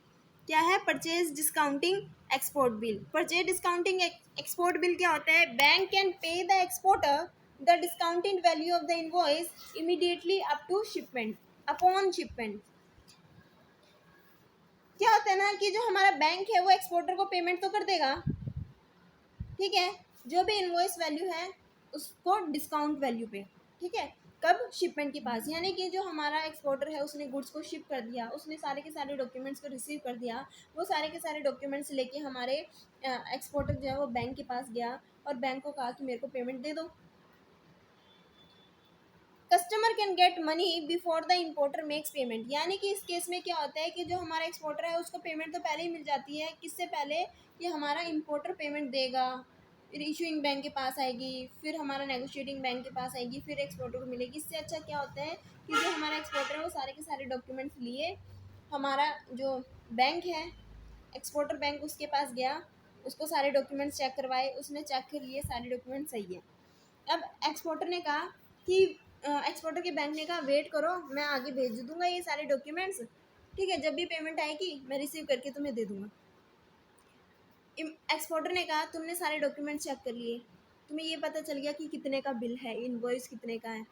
क्या है, purchase discounting export bill. Purchase discounting export bill क्या होता है, bank can pay the exporter the discounted value of the invoice immediately up to shipment upon shipment. क्या होता है ना कि जो हमारा बैंक है वो एक्सपोर्टर को पेमेंट तो कर देगा, ठीक है, जो भी इनवॉइस वैल्यू है उसको डिस्काउंट वैल्यू पे, ठीक है, कब, शिपमेंट के पास। यानी कि जो हमारा एक्सपोर्टर है उसने गुड्स को शिप कर दिया, उसने सारे के सारे डॉक्यूमेंट्स को रिसीव कर दिया, वो सारे के सारे डॉक्यूमेंट्स लेके हमारे एक्सपोर्टर जो है वो बैंक के पास गया और बैंक को कहा कि मेरे को पेमेंट दे दो। Customer can get money before the importer makes payment. यानी कि इस केस में क्या होता है कि जो हमारा एक्सपोर्टर है उसको पेमेंट तो पहले ही मिल जाती है, किससे पहले, कि हमारा इम्पोर्टर पेमेंट देगा, फिर इशूइंग बैंक के पास आएगी, फिर हमारा नेगोशिएटिंग बैंक के पास आएगी, फिर एक्सपोर्टर को मिलेगी। इससे अच्छा क्या होता है कि जो हमारा एक्सपोर्टर है वो सारे के सारे डॉक्यूमेंट्स लिए, हमारा जो बैंक है एक्सपोर्टर बैंक उसके पास गया, उसको सारे डॉक्यूमेंट्स चेक करवाए, उसने चेक कर लिए सारे डॉक्यूमेंट सही है। अब एक्सपोर्टर ने कहा कि एक्सपोर्टर के बैंक ने कहा वेट करो, मैं आगे भेज दूंगा ये सारे डॉक्यूमेंट्स, ठीक है, जब भी पेमेंट आएगी मैं रिसीव करके तुम्हें दे दूंगा। एक्सपोर्टर ने कहा तुमने सारे डॉक्यूमेंट्स चेक कर लिए, तुम्हें ये पता चल गया कि कितने का बिल है, इनवॉइस कितने का है,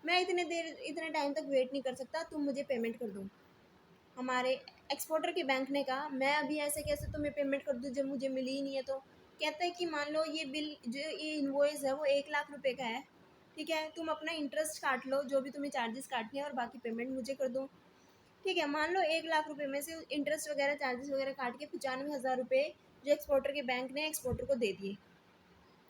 मैं इतने टाइम तक वेट नहीं कर सकता, तुम मुझे पेमेंट कर दो। हमारे एक्सपोर्टर के बैंक ने कहा मैं अभी ऐसे कैसे तुम्हें पेमेंट कर दूँ जब मुझे मिली ही नहीं है। तो कहता है कि मान लो ये बिल जो ये इनवॉइस है वो 1 लाख रुपए का है, ठीक है, तुम अपना इंटरेस्ट काट लो, जो भी तुम्हें चार्जेस काटने हैं, और बाकी पेमेंट मुझे कर दो, ठीक है। मान लो 1 लाख रुपए में से इंटरेस्ट वगैरह चार्जेस वगैरह काट के 95,000 रुपये जो एक्सपोर्टर के बैंक ने एक्सपोर्टर को दे दिए,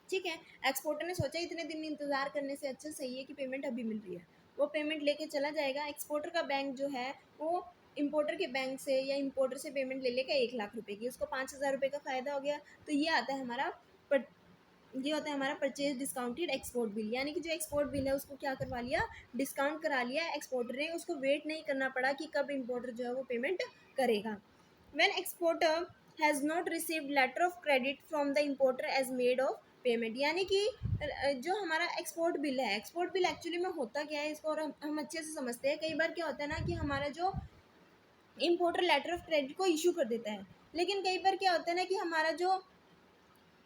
ठीक है। एक्सपोर्टर ने सोचा इतने दिन इंतज़ार करने से अच्छा सही है कि पेमेंट अभी मिल रही है, वो पेमेंट लेके चला जाएगा। एक्सपोर्टर का बैंक जो है वो इंपोर्टर के बैंक से या इंपोर्टर से पेमेंट ले लेगा 1 लाख रुपए की, उसको 5,000 रुपये का फ़ायदा हो गया। तो ये आता है हमारा ये होता है हमारा परचेज डिस्काउंटेड एक्सपोर्ट बिल। यानी कि जो एक्सपोर्ट बिल है उसको क्या करवा लिया, डिस्काउंट करा लिया एक्सपोर्टर ने, उसको वेट नहीं करना पड़ा कि कब इंपोर्टर जो है वो पेमेंट करेगा। When exporter has not received letter of credit from the importer as mode of payment. यानी कि जो हमारा एक्सपोर्ट बिल है, एक्सपोर्ट बिल एक्चुअली में होता क्या है इसको और हम अच्छे से समझते हैं। कई बार क्या होता है ना कि हमारा जो इंपोर्टर लेटर ऑफ क्रेडिट को इशू कर देता है, लेकिन कई बार क्या होता है ना कि हमारा जो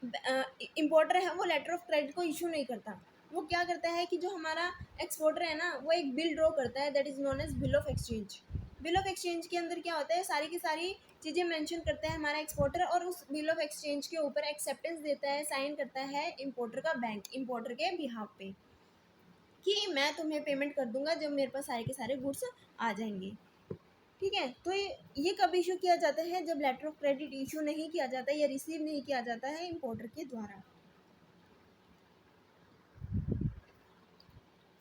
इम्पोर्टर है वो लेटर ऑफ क्रेडिट को इशू नहीं करता। वो क्या करता है कि जो हमारा एक्सपोर्टर है ना वो एक बिल ड्रॉ करता है, that is known as bill of exchange. Bill of exchange के अंदर क्या होता है, सारी की सारी चीज़ें मेंशन करता है हमारा एक्सपोर्टर, और उस बिल ऑफ एक्सचेंज के ऊपर एक्सेप्टेंस देता है, साइन करता है इम्पोर्टर का बैंक, इम्पोर्टर के बिहाफ पे। कि मैं तुम्हें पेमेंट कर दूंगा जब मेरे पास सारे के सारे गुड्स आ जाएंगे। ठीक है, तो ये कब इशू किया जाता है? जब लेटर ऑफ क्रेडिट इशू नहीं किया जाता या रिसीव नहीं किया जाता है इंपोर्टर के द्वारा।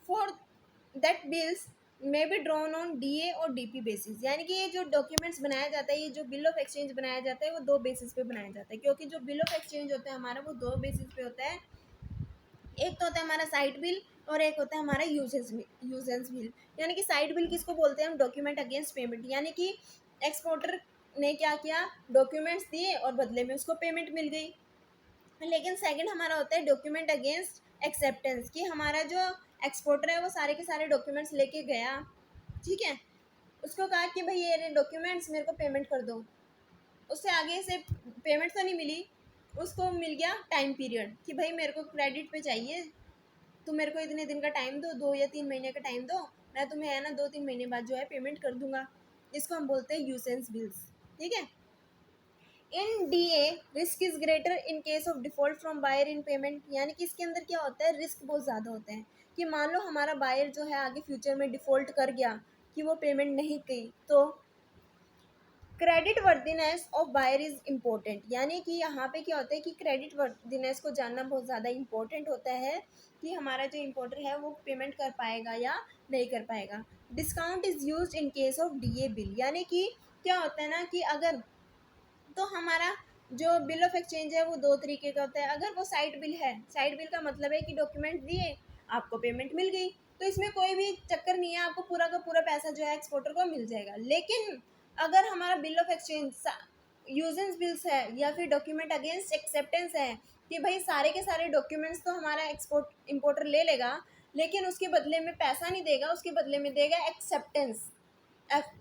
For that bills may be drawn on DA और डीपी बेसिस, यानी कि ये जो डॉक्यूमेंट्स बनाया जाता है, ये जो बिल ऑफ एक्सचेंज बनाया जाता है वो दो बेसिस पे बनाया जाता है, क्योंकि जो बिल ऑफ एक्सचेंज होता है हमारा वो दो बेसिस पे होता है। एक तो होता है हमारा साइट बिल और एक होता है हमारा यूजेंस बिल। यानी कि साइट बिल किसको बोलते हैं हम? डॉक्यूमेंट अगेंस्ट पेमेंट, यानी कि एक्सपोर्टर ने क्या किया, डॉक्यूमेंट्स दिए और बदले में उसको पेमेंट मिल गई। लेकिन सेकंड हमारा होता है डॉक्यूमेंट अगेंस्ट एक्सेप्टेंस, कि हमारा जो एक्सपोर्टर है वो सारे के सारे डॉक्यूमेंट्स लेके गया, ठीक है, उसको कहा कि भाई ये डॉक्यूमेंट्स मेरे को पेमेंट कर दो, उससे आगे से पेमेंट तो नहीं मिली, उसको मिल गया टाइम पीरियड कि भाई मेरे को क्रेडिट पे चाहिए, तुम मेरे को इतने दिन का टाइम दो, 2 या 3 महीने का टाइम दो, मैं तुम्हें है ना 2-3 महीने बाद जो है पेमेंट कर दूंगा। इसको हम बोलते हैं यूसेंस बिल्स। ठीक है, in DA risk is greater in case of default from buyer in payment, यानी कि इसके अंदर क्या होता है, रिस्क बहुत ज़्यादा होते हैं कि मान लो हमारा बायर जो है आगे फ्यूचर में डिफॉल्ट कर गया कि वो पेमेंट नहीं की, तो credit worthiness of buyer is important, यानी कि यहाँ पे क्या होता है कि क्रेडिट वर्दीनेस को जानना बहुत ज़्यादा इम्पोर्टेंट होता है कि हमारा जो इम्पोर्टर है वो पेमेंट कर पाएगा या नहीं कर पाएगा। Discount is use in case of DA bill, यानी कि क्या होता है ना कि अगर, तो हमारा जो बिल ऑफ एक्सचेंज है वो दो तरीके का होता है। अगर वो साइड बिल है, साइड बिल का मतलब है कि डॉक्यूमेंट दिए, आपको पेमेंट मिल गई, तो इसमें कोई भी चक्कर नहीं है, आपको पूरा का पूरा पैसा जो है एक्सपोर्टर को मिल जाएगा। लेकिन अगर हमारा बिल ऑफ एक्सचेंज यूजेंस बिल्स है या फिर डॉक्यूमेंट अगेंस्ट एक्सेप्टेंस है कि भाई सारे के सारे डॉक्यूमेंट्स तो हमारा एक्सपोर्ट इम्पोर्टर ले लेगा, लेकिन उसके बदले में पैसा नहीं देगा, उसके बदले में देगा एक्सेप्टेंस।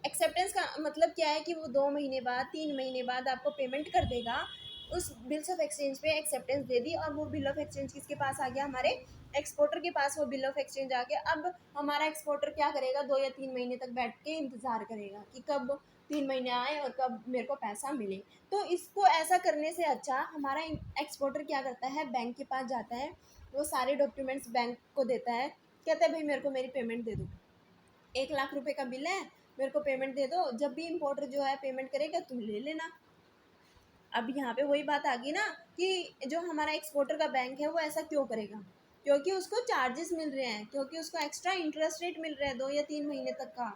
एक्सेप्टेंस का मतलब क्या है कि वो 2 महीने बाद 3 महीने बाद आपको पेमेंट कर देगा। उस बिल्स ऑफ एक्सचेंज पे एक्सेप्टेंस दे दी और वो बिल ऑफ एक्सचेंज किसके पास आ गया? हमारे एक्सपोर्टर के पास वो बिल ऑफ एक्सचेंज आ गया। अब हमारा एक्सपोर्टर क्या करेगा? 2 या 3 महीने तक बैठ के इंतज़ार करेगा कि कब 3 महीने आए और कब मेरे को पैसा मिले। तो इसको ऐसा करने से अच्छा हमारा एक्सपोर्टर क्या करता है, बैंक के पास जाता है, वो सारे डॉक्यूमेंट्स बैंक को देता है, कहता है भाई मेरे को मेरी पेमेंट दे दो, 1 लाख रुपए का बिल है, मेरे को पेमेंट दे दो, जब भी इम्पोर्टर जो है पेमेंट करेगा तुम ले लेना। अब यहाँ पे वही बात आ गई ना कि जो हमारा एक्सपोर्टर का बैंक है वो ऐसा क्यों करेगा? क्योंकि उसको चार्जेस मिल रहे हैं, क्योंकि उसको एक्स्ट्रा इंटरेस्ट रेट मिल रहा है 2 या 3 महीने तक का।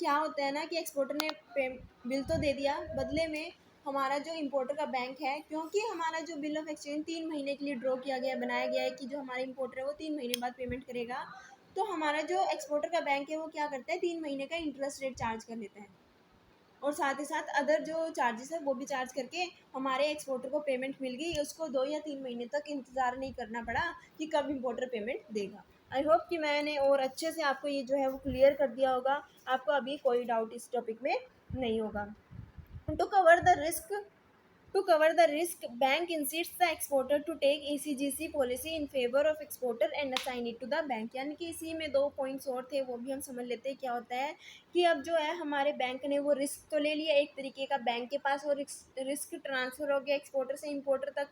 क्या होता है ना कि एक्सपोर्टर ने बिल तो दे दिया, बदले में हमारा जो इम्पोर्टर का बैंक है, क्योंकि हमारा जो बिल ऑफ एक्सचेंज 3 महीने के लिए ड्रॉ किया गया, बनाया गया है कि जो हमारा इम्पोर्टर है वो 3 महीने बाद पेमेंट करेगा, तो हमारा जो एक्सपोर्टर का बैंक है वो क्या करता है, 3 महीने का इंटरेस्ट रेट चार्ज कर लेता है और साथ ही साथ अदर जो चार्जेस है वो भी चार्ज करके हमारे एक्सपोर्टर को पेमेंट मिल गई, उसको 2 या 3 महीने तक इंतज़ार नहीं करना पड़ा कि कब इम्पोर्टर पेमेंट देगा। आई होप कि मैंने और अच्छे से आपको ये जो है वो क्लियर कर दिया होगा, आपको अभी कोई डाउट इस टॉपिक में नहीं होगा। To cover the risk To cover the risk, bank insists the exporter to take ECGC policy in favor of exporter and assign it to the bank। यानी कि इसी में 2 पॉइंट्स और थे, वो भी हम समझ लेते हैं। क्या होता है कि अब जो है हमारे बैंक ने वो रिस्क तो ले लिया एक तरीके का, बैंक के पास वो रिस्क ट्रांसफ़र हो गया एक्सपोर्टर से इम्पोर्टर तक।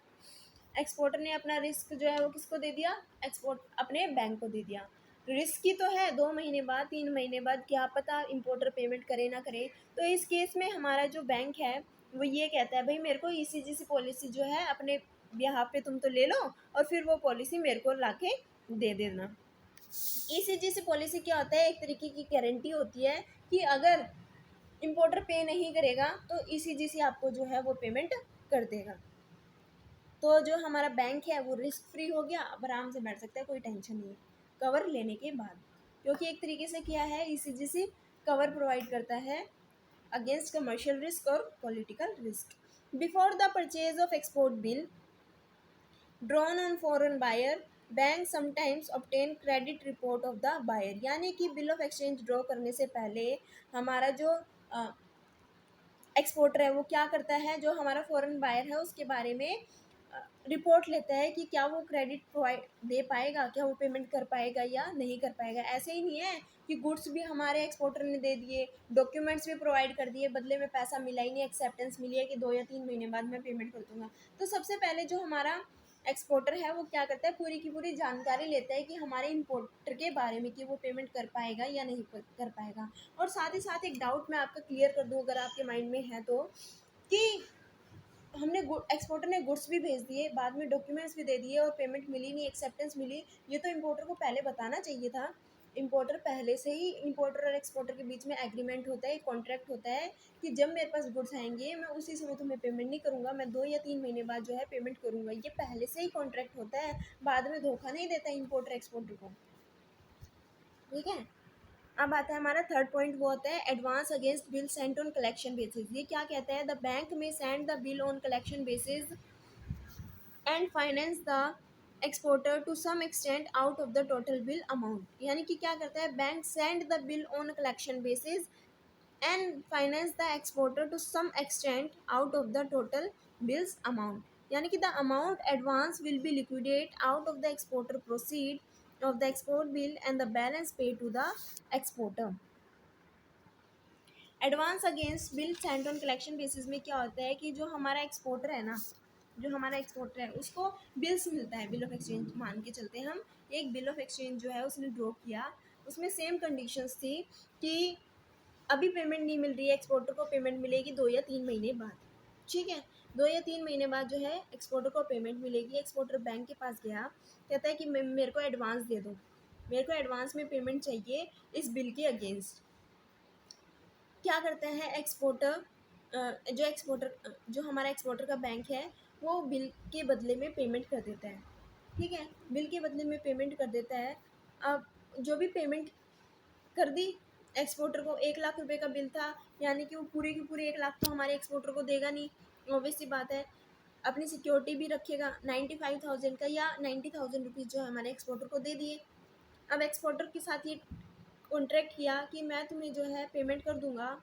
एक्सपोर्टर ने अपना रिस्क जो है वो किसको दे दिया? एक्सपोर्ट अपने बैंक को दे दिया। रिस्क ही तो है, 2 महीने बाद 3 महीने बाद क्या पता इम्पोर्टर पेमेंट करे ना करे। तो इस केस में हमारा जो बैंक है वो ये कहता है भाई मेरे को ईसीजीसी पॉलिसी जो है अपने बिहाफ पे तुम तो ले लो और फिर वो पॉलिसी मेरे को लाके दे देना। ईसीजीसी पॉलिसी क्या होता है? एक तरीके की गारंटी होती है कि अगर इम्पोर्टर पे नहीं करेगा तो ईसीजीसी आपको जो है वो पेमेंट कर देगा। तो जो हमारा बैंक है वो रिस्क फ्री हो गया, अब आराम से बैठ सकता है, कोई टेंशन नहीं कवर लेने के बाद, क्योंकि एक तरीके से क्या है, ईसीजीसी कवर प्रोवाइड करता है अगेंस्ट कमर्शियल रिस्क और political risk. Before the purchase of export bill drawn on foreign buyer, bank sometimes obtain credit report of the buyer, यानी कि बिल ऑफ एक्सचेंज ड्रॉ करने से पहले हमारा जो एक्सपोर्टर है वो क्या करता है, जो हमारा फॉरेन बायर है उसके बारे में रिपोर्ट लेता है कि क्या वो क्रेडिट प्रोवाइड दे पाएगा, क्या वो पेमेंट कर पाएगा या नहीं कर पाएगा। ऐसे ही नहीं है कि गुड्स भी हमारे एक्सपोर्टर ने दे दिए, डॉक्यूमेंट्स भी प्रोवाइड कर दिए, बदले में पैसा मिला ही नहीं, एक्सेप्टेंस मिली है कि 2 या 3 महीने बाद मैं पेमेंट कर दूंगा। तो सबसे पहले जो हमारा एक्सपोर्टर है वो क्या करता है, पूरी की पूरी जानकारी लेता है कि हमारे इम्पोर्टर के बारे में कि वो पेमेंट कर पाएगा या नहीं कर पाएगा। और साथ ही साथ एक डाउट मैं आपका क्लियर कर दूं अगर आपके माइंड में है तो, कि हमने एक्सपोर्टर ने गुड्स भी भेज दिए, बाद में डॉक्यूमेंट्स भी दे दिए और पेमेंट मिली नहीं, एक्सेप्टेंस मिली, ये तो इम्पोर्टर को पहले बताना चाहिए था। इम्पोर्टर पहले से ही, इम्पोर्टर और एक्सपोर्टर के बीच में एग्रीमेंट होता है, कॉन्ट्रैक्ट होता है कि जब मेरे पास गुड्स आएंगे मैं उसी समय तुम्हें पेमेंट नहीं करूँगा, मैं 2 या 3 महीने बाद जो है पेमेंट करूँगा, ये पहले से ही कॉन्ट्रैक्ट होता है। बाद में धोखा नहीं देता इम्पोर्टर एक्सपोर्टर को, ठीक है। अब आता है हमारा थर्ड पॉइंट, वो होता है advance against bill sent on collection basis. ये क्या कहता है, the bank may send the bill on collection basis and finance the exporter to some extent out of the total bill amount. यानी कि क्या करता है, bank send the bill on collection basis and finance the exporter to some extent out of the total bills amount. यानी कि the amount advance will be liquidate out of the exporter proceed of the export bill and the balance pay to the exporter. Advance against bill sent on collection basis में क्या होता है कि जो हमारा exporter है ना, जो हमारा एक्सपोर्टर है उसको बिल्स मिलता है, बिल ऑफ एक्सचेंज मान के चलते हैं हम, एक बिल ऑफ एक्सचेंज जो है उसने ड्रॉ किया, उसमें सेम कंडीशंस थी कि अभी पेमेंट नहीं मिल रही है, एक्सपोर्टर को पेमेंट मिलेगी 2 या 3 महीने बाद, ठीक है। 2 या 3 महीने बाद जो है एक्सपोर्टर को पेमेंट मिलेगी। एक्सपोर्टर बैंक के पास गया, कहता है कि मेरे को एडवांस दे दो, मेरे को एडवांस में पेमेंट चाहिए इस बिल के अगेंस्ट। क्या करते हैं एक्सपोर्टर, जो हमारा एक्सपोर्टर का बैंक है वो बिल के बदले में पेमेंट कर देता है, ठीक है, बिल के बदले में पेमेंट कर देता है। अब जो भी पेमेंट कर दी, एक्सपोर्टर को 1 लाख रुपए का बिल था, यानी कि वो पूरी की पूरी 1 लाख तो हमारे एक्सपोर्टर को देगा नहीं, ऑब्वियस सी बात है, अपनी सिक्योरिटी भी रखेगा। 95,000 का या 90,000 रुपीज़ जो है हमारे एक्सपोर्टर को दे दिए। अब एक्सपोर्टर के साथ ये कॉन्ट्रैक्ट किया कि मैं तुम्हें जो है पेमेंट कर दूंगा,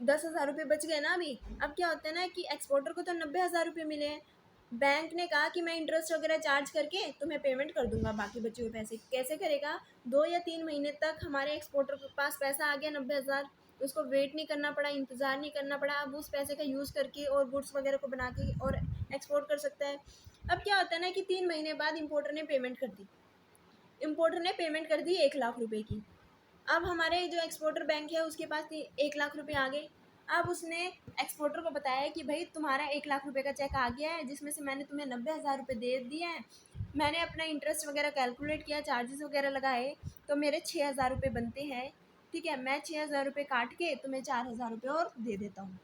10,000 रुपये बच गए ना अभी। अब क्या होता है ना कि एक्सपोर्टर को तो 90,000 रुपये मिले हैं, बैंक ने कहा कि मैं इंटरेस्ट वगैरह चार्ज करके तुम्हें पेमेंट कर दूंगा बाकी बचे हुए पैसे। कैसे करेगा, 2 या 3 महीने तक हमारे एक्सपोर्टर के पास पैसा आ गया 90,000, उसको वेट नहीं करना पड़ा, इंतज़ार नहीं करना पड़ा, अब उस पैसे का यूज़ करके और गुड्स वगैरह को बना के और एक्सपोर्ट कर सकता है। अब क्या होता है ना कि 3 महीने बाद इम्पोर्टर ने पेमेंट कर दी, इम्पोर्टर ने पेमेंट कर दी 1 लाख रुपए की। अब हमारे जो एक्सपोर्टर बैंक है उसके पास 1 लाख रुपए आ गए। अब उसने एक्सपोर्टर को बताया कि भाई तुम्हारा 1 लाख रुपए का चेक आ गया है, जिसमें से मैंने तुम्हें 90,000 रुपये दे दिए हैं, मैंने अपना इंटरेस्ट वगैरह कैलकुलेट किया, चार्जेस वगैरह लगाए, तो मेरे 6,000 रुपये बनते हैं, ठीक है, मैं 6,000 रुपये काट के तुम्हें 4,000 रुपये और दे देता हूँ।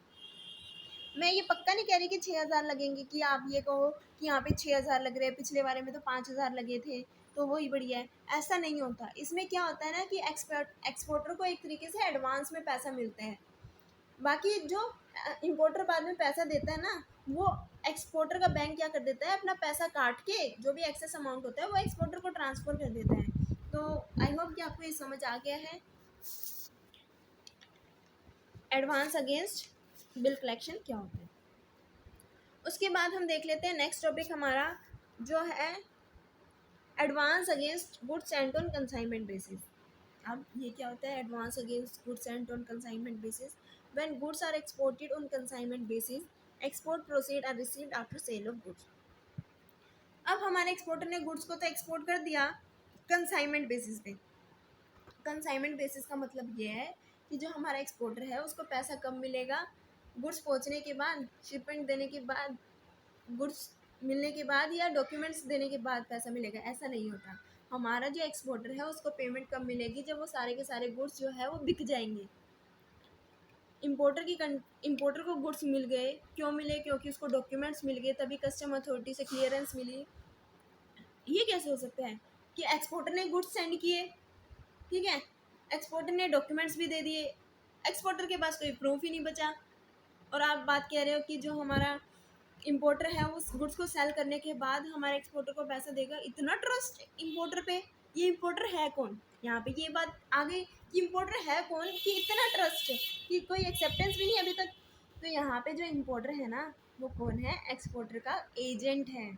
मैं ये पक्का नहीं कह रही कि 6,000 लगेंगे, कि आप ये कहो कि यहाँ पे 6,000 लग रहे हैं, पिछले बारे में तो 5,000 लगे थे तो वही बढ़िया है, ऐसा नहीं होता। इसमें क्या होता है ना कि एक्सपोर्टर को एक तरीके से एडवांस में पैसा मिलता है, बाकी जो इम्पोर्टर बाद में पैसा देता है ना, वो एक्सपोर्टर का बैंक क्या कर देता है, अपना पैसा काट के जो भी एक्सेस अमाउंट होता है वो एक्सपोर्टर को ट्रांसफ़र कर देता है। तो आई होप कि आपको ये समझ आ गया है एडवांस अगेंस्ट बिल कलेक्शन क्या होता है। उसके बाद हम देख लेते हैं नेक्स्ट टॉपिक हमारा जो है advance against goods sent on consignment basis. अब ये क्या होता है, advance against goods sent on consignment basis, when goods are exported on consignment basis, export proceed are received after sale of goods. अब हमारे एक्सपोर्टर ने गुड्स को तो एक्सपोर्ट कर दिया कंसाइनमेंट बेसिस पे। कंसाइनमेंट बेसिस का मतलब ये है कि जो हमारा एक्सपोर्टर है उसको पैसा कब मिलेगा, गुड्स पहुंचने के बाद, शिपमेंट देने के बाद, गुड्स मिलने के बाद या डॉक्यूमेंट्स देने के बाद पैसा मिलेगा, ऐसा नहीं होता। हमारा जो एक्सपोर्टर है उसको पेमेंट कब मिलेगी, जब वो सारे के सारे गुड्स जो है वो बिक जाएंगे। इम्पोर्टर को गुड्स मिल गए, क्यों मिले, क्योंकि उसको डॉक्यूमेंट्स मिल गए, तभी कस्टम अथॉरिटी से क्लियरेंस मिली। ये कैसे हो सकता है कि एक्सपोर्टर ने गुड्स सेंड किए, ठीक है, एक्सपोर्टर ने डॉक्यूमेंट्स भी दे दिए, एक्सपोर्टर के पास कोई प्रूफ ही नहीं बचा, और आप बात कह रहे हो कि जो हमारा इम्पोर्टर है उस गुड्स को सेल करने के बाद हमारे एक्सपोर्टर को पैसा देगा। इतना ट्रस्ट इम्पोर्टर पे, ये इम्पोर्टर है कौन, यहाँ पे ये बात आ गई कि इम्पोर्टर है कौन कि इतना ट्रस्ट कि कोई एक्सेप्टेंस भी नहीं अभी तक। तो यहाँ पे जो इम्पोर्टर है ना वो कौन है, एक्सपोर्टर का एजेंट है,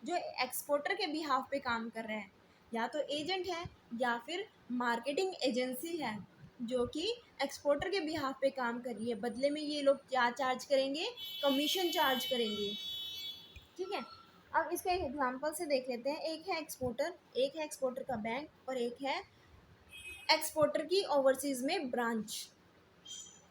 जो एक्सपोर्टर के बिहाफ पे काम कर रहा है, या तो एजेंट है या फिर मार्केटिंग एजेंसी है जो कि एक्सपोर्टर के बिहाफ पे काम कर रही है। बदले में ये लोग क्या चार्ज करेंगे, कमीशन चार्ज करेंगे, ठीक है। अब इसको एक एग्जांपल से देख लेते हैं। एक है एक्सपोर्टर का बैंक, और एक है एक्सपोर्टर की ओवरसीज में ब्रांच।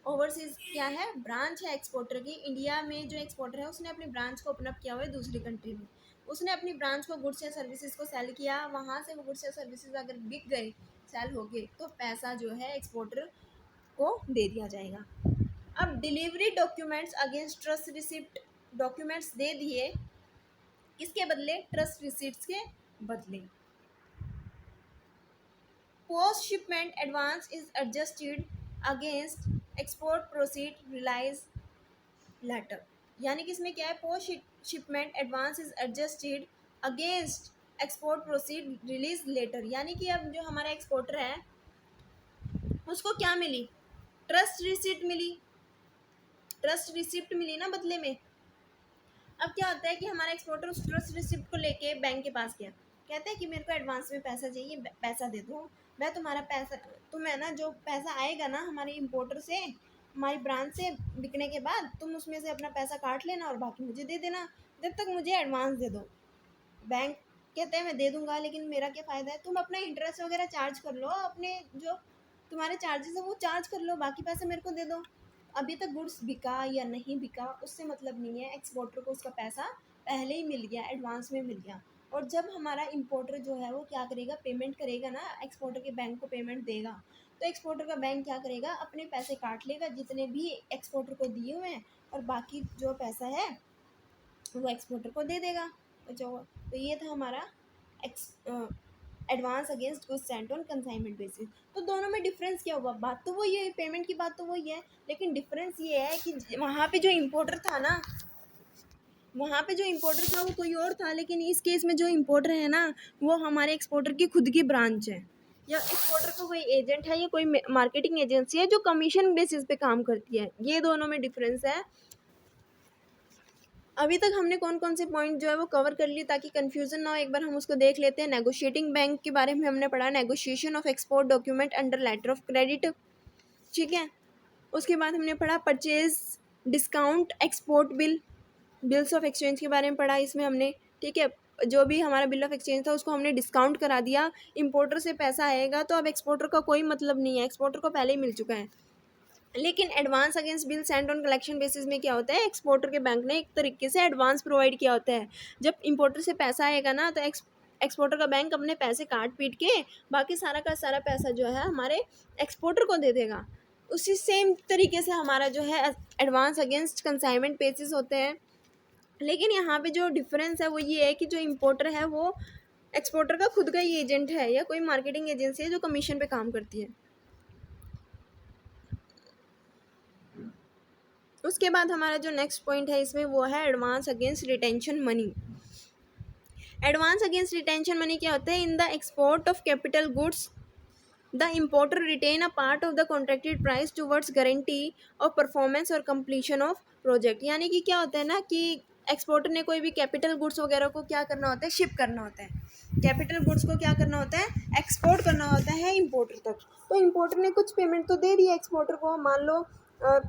ओवरसीज क्या है? ब्रांच है एक्सपोर्टर की। इंडिया में जो एक्सपोर्टर है उसने अपनी ब्रांच को ओपन अप किया हुआ है दूसरी कंट्री में। उसने अपनी ब्रांच को गुड्स या सर्विसेज को सेल किया, वहाँ से वो गुड्स या सर्विसेज अगर बिक गए, सेल हो गए, तो पैसा जो है एक्सपोर्टर को दे दिया जाएगा। अब delivery documents against trust receipt, documents दे दिए किसके बदले? ट्रस्ट रिसिप्ट्स के बदले। Post shipment advance is adjusted against export proceed realise letter. यानी कि इसमें क्या है? Post shipment advance is adjusted against export proceed release letter. यानी कि अब जो हमारा एक्सपोर्टर है उसको क्या मिली? ट्रस्ट रिसिप्ट मिली, ट्रस्ट रिसिप्ट मिली ना बदले में। अब क्या होता है कि हमारा एक्सपोर्टर उस ट्रस्ट रिसिप्ट को लेके बैंक के पास गया, कहते हैं कि मेरे को एडवांस में पैसा चाहिए, पैसा दे दो, मैं तुम्हारा पैसा, तुम्हें ना जो पैसा आएगा ना हमारे इंपोर्टर से, हमारी ब्रांच से बिकने के बाद, तुम उसमें से अपना पैसा काट लेना और बाकी मुझे दे देना, जब तक मुझे एडवांस दे दो। बैंक कहते हैं मैं दे दूंगा, लेकिन मेरा क्या फ़ायदा है? तुम अपना इंटरेस्ट वगैरह चार्ज कर लो, अपने जो तुम्हारे चार्जेस है वो चार्ज कर लो, बाकी पैसे मेरे को दे दो। अभी तक गुड्स बिका या नहीं बिका उससे मतलब नहीं है, एक्सपोर्टर को उसका पैसा पहले ही मिल गया, एडवांस में मिल गया। और जब हमारा इंपोर्टर जो है वो क्या करेगा? पेमेंट करेगा ना, एक्सपोर्टर के बैंक को पेमेंट देगा, तो एक्सपोर्टर का बैंक क्या करेगा? अपने पैसे काट लेगा जितने भी एक्सपोर्टर को दिए हुए हैं, और बाकी जो पैसा है वो एक्सपोर्टर को दे देगा। तो ये था हमारा advance against goods sent on consignment basis. तो दोनों में डिफरेंस क्या हुआ? बात तो वही है, पेमेंट की बात तो वही है, लेकिन डिफरेंस ये है कि वहाँ पे जो इम्पोर्टर था ना, वहाँ पे जो इम्पोर्टर था वो कोई और था, लेकिन इस केस में जो इम्पोर्टर है ना वो हमारे एक्सपोर्टर की खुद की ब्रांच है, या एक्सपोर्टर का कोई एजेंट है या कोई मार्केटिंग एजेंसी है जो कमीशन बेसिस पे काम करती है। ये दोनों में डिफरेंस है। अभी तक हमने कौन कौन से पॉइंट जो है वो कवर कर लिए ताकि कंफ्यूजन ना हो, एक बार हम उसको देख लेते हैं। नेगोशिएटिंग बैंक के बारे में हमने पढ़ा, negotiation of export document under letter of credit, ठीक है। उसके बाद हमने पढ़ा purchase discount export bill, bills of exchange के बारे में पढ़ा इसमें हमने, ठीक है। जो भी हमारा बिल ऑफ एक्सचेंज था उसको हमने डिस्काउंट करा दिया, इंपोर्टर से पैसा आएगा तो अब एक्सपोर्टर का कोई मतलब नहीं है, एक्सपोर्टर को पहले ही मिल चुका है। लेकिन advance against bill send on collection basis में क्या होता है? एक्सपोर्टर के बैंक ने एक तरीके से एडवांस प्रोवाइड किया होता है। जब इंपोर्टर से पैसा आएगा ना तो एक्सपोर्टर का बैंक अपने पैसे काट पीट के बाकी सारा का सारा पैसा जो है हमारे एक्सपोर्टर को दे देगा। उसी सेम तरीके से हमारा जो है एडवांस अगेंस्ट कंसाइनमेंट बेसिस होते हैं। लेकिन यहाँ पे जो डिफरेंस है वो ये है कि जो इम्पोर्टर है वो एक्सपोर्टर का खुद का ही एजेंट है या कोई मार्केटिंग एजेंसी है जो कमीशन पे काम करती है। उसके बाद हमारा जो नेक्स्ट पॉइंट है इसमें वो है advance against retention money. Advance against retention money क्या होता है? In the export of capital goods the importer retain a part of the contracted price towards guarantee of performance और कंप्लीशन ऑफ प्रोजेक्ट। यानी कि क्या होता है ना कि एक्सपोर्टर ने कोई भी कैपिटल गुड्स वगैरह को क्या करना होता है? शिप करना होता है। कैपिटल गुड्स को क्या करना होता है? एक्सपोर्ट करना होता है इंपोर्टर तक। तो इंपोर्टर ने कुछ पेमेंट तो दे दी है एक्सपोर्टर को, मान लो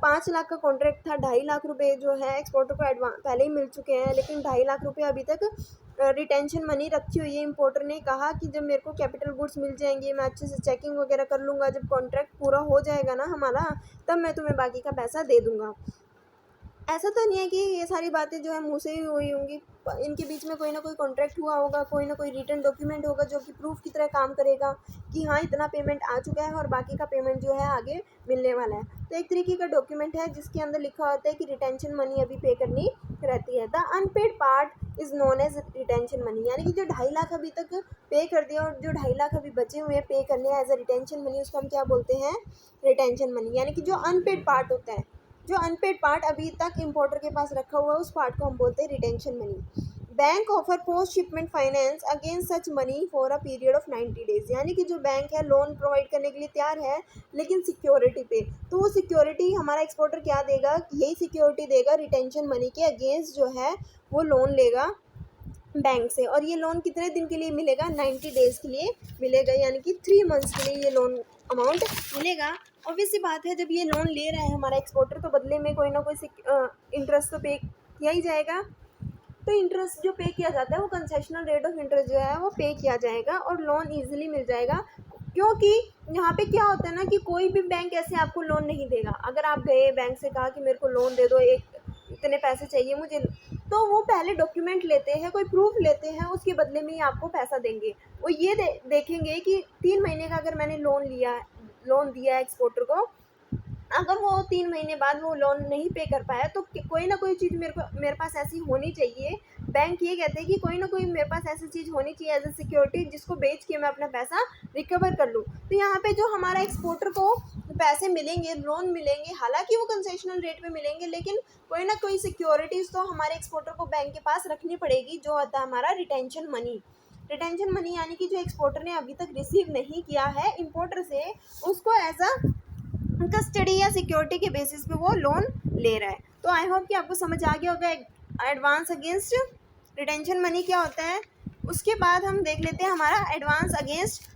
5 लाख का कॉन्ट्रैक्ट था, 2.5 लाख रुपए जो है एक्सपोर्टर को एडवांस पहले ही मिल चुके हैं, लेकिन 2.5 लाख रुपए अभी तक रिटेंशन मनी रखी हुई है। इंपोर्टर ने कहा कि जब मेरे को कैपिटल गुड्स मिल जाएंगे मैं अच्छे से चेकिंग वगैरह कर लूँगा, जब कॉन्ट्रैक्ट पूरा हो जाएगा ना हमारा तब मैं तुम्हें बाकी का पैसा दे दूँगा। ऐसा तो नहीं है कि ये सारी बातें जो है मुँह से ही हुई होंगी, इनके बीच में कोई ना कोई कॉन्ट्रैक्ट हुआ होगा, कोई ना कोई रिटर्न डॉक्यूमेंट होगा जो कि प्रूफ की तरह काम करेगा कि हाँ इतना पेमेंट आ चुका है और बाकी का पेमेंट जो है आगे मिलने वाला है। तो एक तरीके का डॉक्यूमेंट है जिसके अंदर लिखा होता है कि रिटेंशन मनी अभी पे करनी रहती है। The unpaid part is known as retention money. यानी कि जो 2.5 लाख अभी तक पे कर दिया और जो 2.5 लाख अभी बचे हुए हैं पे करने एज अ रिटेंशन मनी, उसको हम क्या बोलते हैं? Retention money. यानी कि जो अनपेड पार्ट होता है, जो अनपेड पार्ट अभी तक इंपोर्टर के पास रखा हुआ है उस पार्ट को हम बोलते हैं retention money. Bank offer post shipment finance against such money for a period of 90 days. यानी कि जो बैंक है लोन प्रोवाइड करने के लिए तैयार है लेकिन सिक्योरिटी पे, तो वो सिक्योरिटी हमारा एक्सपोर्टर क्या देगा? यही सिक्योरिटी देगा रिटेंशन मनी के अगेंस्ट जो है वो लोन लेगा बैंक से। और ये लोन कितने दिन के लिए मिलेगा? 90 डेज़ के लिए मिलेगा, यानी कि 3 मंथ्स के लिए ये लोन अमाउंट मिलेगा। ऑब्वियस सी बात है जब ये लोन ले रहा है हमारा एक्सपोर्टर तो बदले में कोई ना कोई इंटरेस्ट तो पे किया ही जाएगा। तो इंटरेस्ट जो पे किया जाता है वो कंसेशनल रेट ऑफ इंटरेस्ट जो है वो पे किया जाएगा और लोन ईजिली मिल जाएगा। क्योंकि यहाँ पे क्या होता है ना कि कोई भी बैंक ऐसे आपको लोन नहीं देगा। अगर आप गए बैंक से कहा कि मेरे को लोन दे दो, एक इतने पैसे चाहिए मुझे, तो वो पहले डॉक्यूमेंट लेते हैं, कोई प्रूफ लेते हैं, उसके बदले में ही आपको पैसा देंगे। वो ये देखेंगे कि 3 महीने का अगर मैंने लोन दिया एक्सपोर्टर को, अगर वो 3 महीने बाद वो लोन नहीं पे कर पाया तो कोई ना कोई चीज़ मेरे पास ऐसी होनी चाहिए। बैंक ये कहते हैं कि कोई ना कोई मेरे पास ऐसी चीज़ होनी चाहिए एज ए सिक्योरिटी, जिसको बेच के मैं अपना पैसा रिकवर कर लूँ। तो यहाँ पे जो हमारा एक्सपोर्टर को पैसे मिलेंगे, लोन मिलेंगे, हालांकि वो कंसेशनल रेट पे मिलेंगे, लेकिन कोई ना कोई सिक्योरिटीज़ तो हमारे एक्सपोर्टर को बैंक के पास रखनी पड़ेगी, जो होता है हमारा रिटेंशन मनी। रिटेंशन मनी यानी कि जो एक्सपोर्टर ने अभी तक रिसीव नहीं किया है इम्पोर्टर से, उसको एज अ कस्टडी या सिक्योरिटी के बेसिस पे वो लोन ले रहा है। तो आई होप कि आपको समझ आ गया होगा एडवांस अगेंस्ट रिटेंशन मनी क्या होता है। उसके बाद हम देख लेते हैं हमारा advance against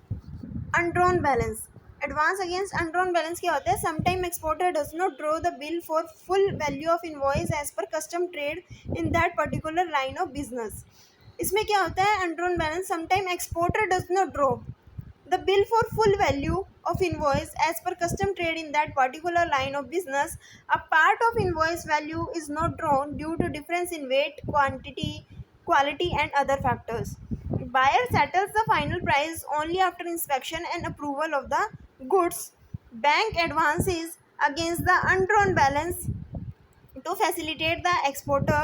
undrawn balance. Advance against undrawn balance क्या होता है? Sometime exporter does not draw the bill for full value of invoice as per custom trade in that particular line of business. इसमें क्या होता है undrawn balance? Sometime exporter does not draw the bill for full value of invoice as per custom trade in that particular line of business. A part of invoice value is not drawn due to difference in weight, quality and other factors. Buyer settles the final price only after inspection and approval of the goods. Bank advances against the undrawn balance to facilitate the exporter.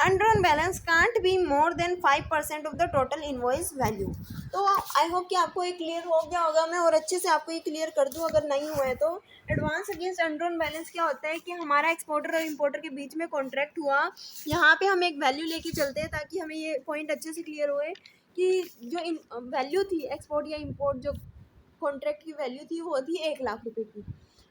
Undrawn balance can't be more than 5% of the total invoice value. तो I hope कि आपको ये clear हो गया होगा। मैं और अच्छे से आपको ये क्लियर कर दूं अगर नहीं हुआ है तो। एडवांस अगेंस्ट अनड्रॉन बैलेंस क्या होता है कि हमारा एक्सपोर्टर और इम्पोर्टर के बीच में कॉन्ट्रैक्ट हुआ, यहाँ पे हम एक वैल्यू लेके चलते हैं ताकि हमें ये पॉइंट अच्छे से क्लियर होए कि जो वैल्यू थी एक्सपोर्ट या इम्पोर्ट, जो कॉन्ट्रैक्ट की वैल्यू थी वो थी 1,00,000 रुपये की।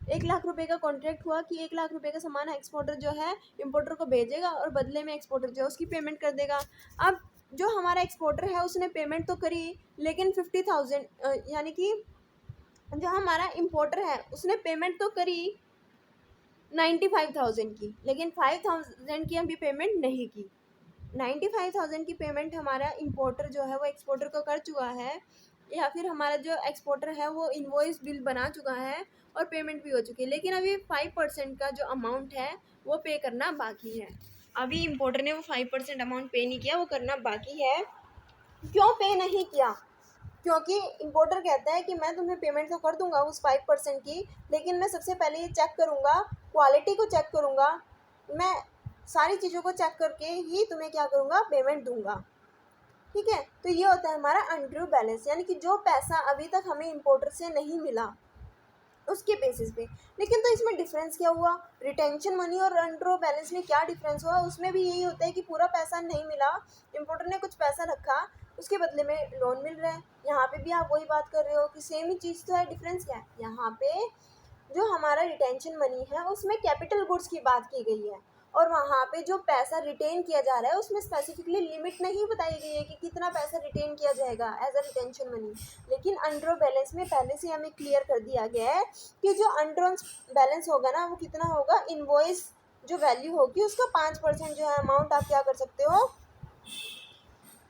1,00,000 का कॉन्ट्रैक्ट हुआ कि 1,00,000 का सामान एक्सपोर्टर जो है इम्पोर्टर को भेजेगा और बदले में एक्सपोर्टर जो है उसकी पेमेंट कर देगा। अब जो हमारा एक्सपोर्टर है उसने पेमेंट तो करी, लेकिन 50,000 यानी कि जो हमारा इम्पोर्टर है उसने पेमेंट तो करी 95,000 की, लेकिन 5,000 की अभी पेमेंट नहीं की। 95,000 की पेमेंट हमारा इम्पोर्टर जो है वो एक्सपोर्टर को कर चुका है, या फिर हमारा जो एक्सपोर्टर है वो इनवॉइस बिल बना चुका है और पेमेंट भी हो चुकी है, लेकिन अभी 5% का जो अमाउंट है वो पे करना बाकी है। अभी इम्पोर्टर ने वो 5% अमाउंट पे नहीं किया, वो करना बाकी है। क्यों पे नहीं किया? क्योंकि इम्पोर्टर कहता है कि मैं तुम्हें पेमेंट तो कर दूंगा उस 5% की, लेकिन मैं सबसे पहले ये चेक करूँगा, क्वालिटी को चेक करूँगा, मैं सारी चीज़ों को चेक करके ही तुम्हें क्या करूँगा, पेमेंट दूंगा। ठीक है, तो ये होता है हमारा अनड्रू बैलेंस, यानी कि जो पैसा अभी तक हमें इम्पोर्टर से नहीं मिला उसके बेसिस पे। लेकिन तो इसमें डिफरेंस क्या हुआ? रिटेंशन मनी और अनड्रू बैलेंस में क्या डिफरेंस हुआ? उसमें भी यही होता है कि पूरा पैसा नहीं मिला, इम्पोर्टर ने कुछ पैसा रखा, उसके बदले में लोन मिल रहा है। यहाँ पे भी आप वही बात कर रहे हो कि सेम ही चीज़ तो है, डिफरेंस क्या है? यहाँ पे जो हमारा रिटेंशन मनी है उसमें कैपिटल गुड्स की बात की गई है, और वहाँ पे जो पैसा रिटेन किया जा रहा है उसमें स्पेसिफिकली लिमिट नहीं बताई गई है कि कितना पैसा रिटेन किया जाएगा एज अ रिटेंशन मनी। लेकिन अनड्रॉ बैलेंस में पहले से हमें क्लियर कर दिया गया है कि जो अनड्रॉ बैलेंस होगा ना वो कितना होगा, इनवॉइस जो वैल्यू होगी उसका 5% जो है अमाउंट आप क्या कर सकते हो,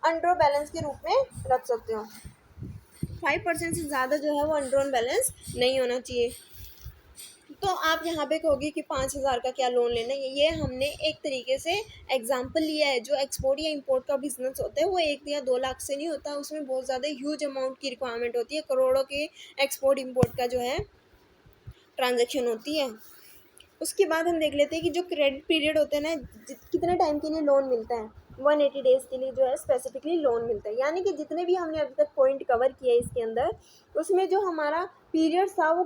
अनड्रॉ बैलेंस के रूप में रख सकते हो। 5% से ज़्यादा जो है वो अनड्रॉन बैलेंस नहीं होना चाहिए। तो आप यहाँ पे कहोगे कि 5,000 का क्या लोन लेना है? ये हमने एक तरीके से एग्जांपल लिया है। जो एक्सपोर्ट या इंपोर्ट का बिजनेस होता है वो 1 या 2 लाख से नहीं होता, उसमें बहुत ज़्यादा ह्यूज अमाउंट की रिक्वायरमेंट होती है, करोड़ों के एक्सपोर्ट इंपोर्ट का जो है ट्रांजेक्शन होती है। उसके बाद हम देख लेते हैं कि जो क्रेडिट पीरियड होते हैं ना, कितने टाइम के लिए लोन मिलता है। 180 डेज़ के लिए जो है स्पेसिफिकली लोन मिलता है, यानी कि जितने भी हमने अभी तक पॉइंट कवर किया इसके अंदर, उसमें जो हमारा पीरियड था वो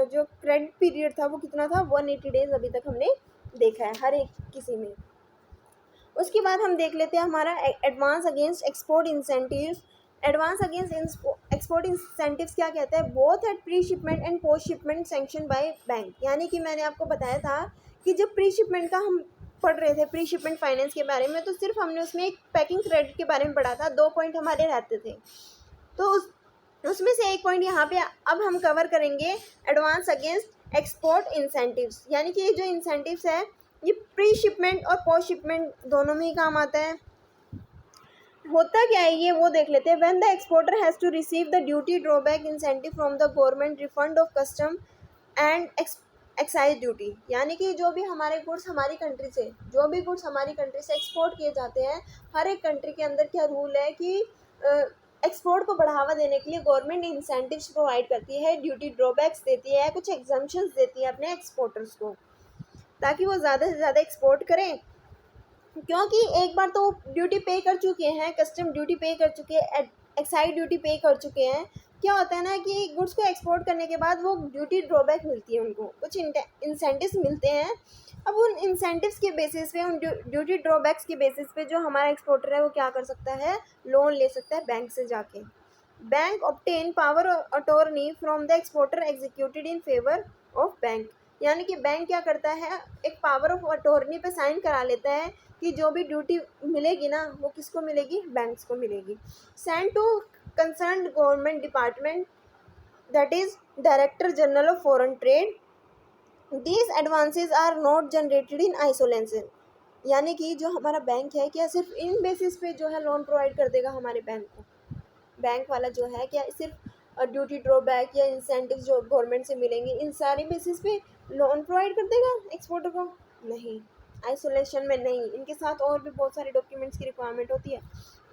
जो क्रेडिट पीरियड था वो कितना था, 180 डेज़ अभी तक हमने देखा है हर एक किसी में। उसके बाद हम देख लेते हैं हमारा advance against export incentives. Advance against export incentives क्या कहता है? Both at pre shipment and post shipment sanction by bank. यानी कि मैंने आपको बताया था कि जब प्री शिपमेंट का हम पढ़ रहे थे, प्री शिपमेंट फाइनेंस के बारे में, तो सिर्फ हमने उसमें एक पैकिंग क्रेडिट के बारे में पढ़ा था, 2 पॉइंट हमारे रहते थे। तो उसमें से एक पॉइंट यहाँ पे अब हम कवर करेंगे, एडवांस अगेंस्ट एक्सपोर्ट इंसेंटिव्स। यानी कि जो इंसेंटिव्स है ये प्री शिपमेंट और पोस्ट शिपमेंट दोनों में ही काम आता है। होता क्या है ये वो देख लेते हैं। When the exporter has to receive the duty drawback incentive from the government, refund of custom and excise duty, यानी कि जो भी हमारे गुड्स हमारी कंट्री से एक्सपोर्ट किए जाते हैं, हर एक कंट्री के अंदर क्या रूल है कि एक्सपोर्ट को बढ़ावा देने के लिए गवर्नमेंट इंसेंटिव्स प्रोवाइड करती है, ड्यूटी ड्रॉबैक्स देती है, कुछ एग्जम्पशंस देती है अपने एक्सपोर्टर्स को, ताकि वो ज़्यादा से ज़्यादा एक्सपोर्ट करें। क्योंकि एक बार तो ड्यूटी पे कर चुके हैं, कस्टम ड्यूटी पे कर चुके हैं, एक्साइज ड्यूटी पे कर चुके हैं, क्या होता है ना कि गुड्स को एक्सपोर्ट करने के बाद वो ड्यूटी ड्रॉबैक मिलती है, उनको कुछ इंसेंटिव्स मिलते हैं। अब उन इंसेंटिव्स के बेसिस पे, उन ड्यूटी ड्रॉबैक्स के बेसिस पे जो हमारा एक्सपोर्टर है वो क्या कर सकता है, लोन ले सकता है बैंक से जाके। Bank obtain power attorney from the exporter executed in favour of bank, यानी कि बैंक क्या करता है, एक पावर ऑफ अटॉर्नी पे साइन करा लेता है कि जो भी ड्यूटी मिलेगी ना वो किसको मिलेगी, बैंक्स को मिलेगी। Send to concerned government department, that is director general of foreign trade. These advances are not generated in isolation, यानी कि जो हमारा बैंक है क्या सिर्फ इन बेसिस पे जो है लोन प्रोवाइड कर देगा हमारे बैंक को, बैंक वाला जो है क्या सिर्फ ड्यूटी ड्रॉबैक या इंसेंटिव जो गवर्नमेंट से मिलेंगे इन सारी बेसिस पे लोन प्रोवाइड कर देगा एक्सपोर्टर को, नहीं, आइसोलेशन में नहीं, इनके साथ और भी बहुत सारे डॉक्यूमेंट्स की रिक्वायरमेंट होती है।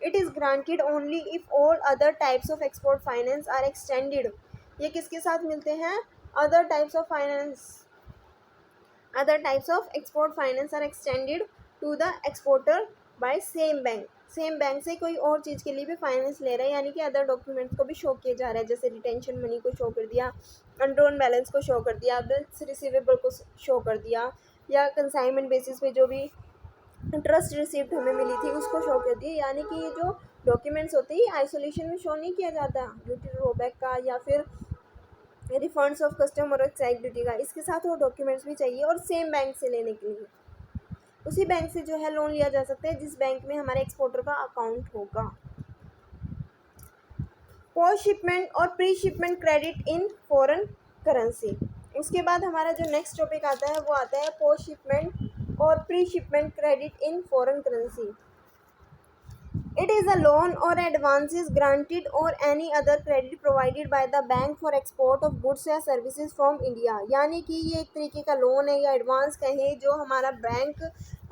It is granted only if all other types of export finance are extended, ये किसके साथ मिलते हैं, other types of export finance are extended to the exporter by same bank से कोई और चीज़ के लिए भी फाइनेंस ले रहा है, यानी कि अदर डॉक्यूमेंट्स को भी शो किया जा रहा है, जैसे रिटेंशन मनी को शो कर दिया, अनड्रॉन बैलेंस को शो कर दिया, बिल्स रिसीवेबल को शो कर दिया, या कंसाइनमेंट बेसिस पे जो भी ट्रस्ट रिसिप्ट हमें मिली थी उसको शो कर दिया। यानी कि ये जो डॉक्यूमेंट्स होते हैं आइसोलेशन में शो नहीं किया जाता, ड्यूटी ड्रॉबैक का या फिर रिफंड्स ऑफ कस्टम और एक्साइज ड्यूटी का, इसके साथ वो डॉक्यूमेंट्स भी चाहिए, और सेम बैंक से लेने के लिए उसी बैंक से जो है लोन लिया जा सकता है जिस बैंक में हमारे एक्सपोर्टर का अकाउंट होगा। पोस्ट शिपमेंट और pre shipment credit in foreign currency, उसके बाद हमारा जो नेक्स्ट टॉपिक आता है वो आता है पोस्ट शिपमेंट और pre shipment credit in foreign currency. It is a loan or advances granted or any other credit provided by the bank for export of goods या services from India, यानी कि ये एक तरीके का लोन है या एडवांस कहें जो हमारा बैंक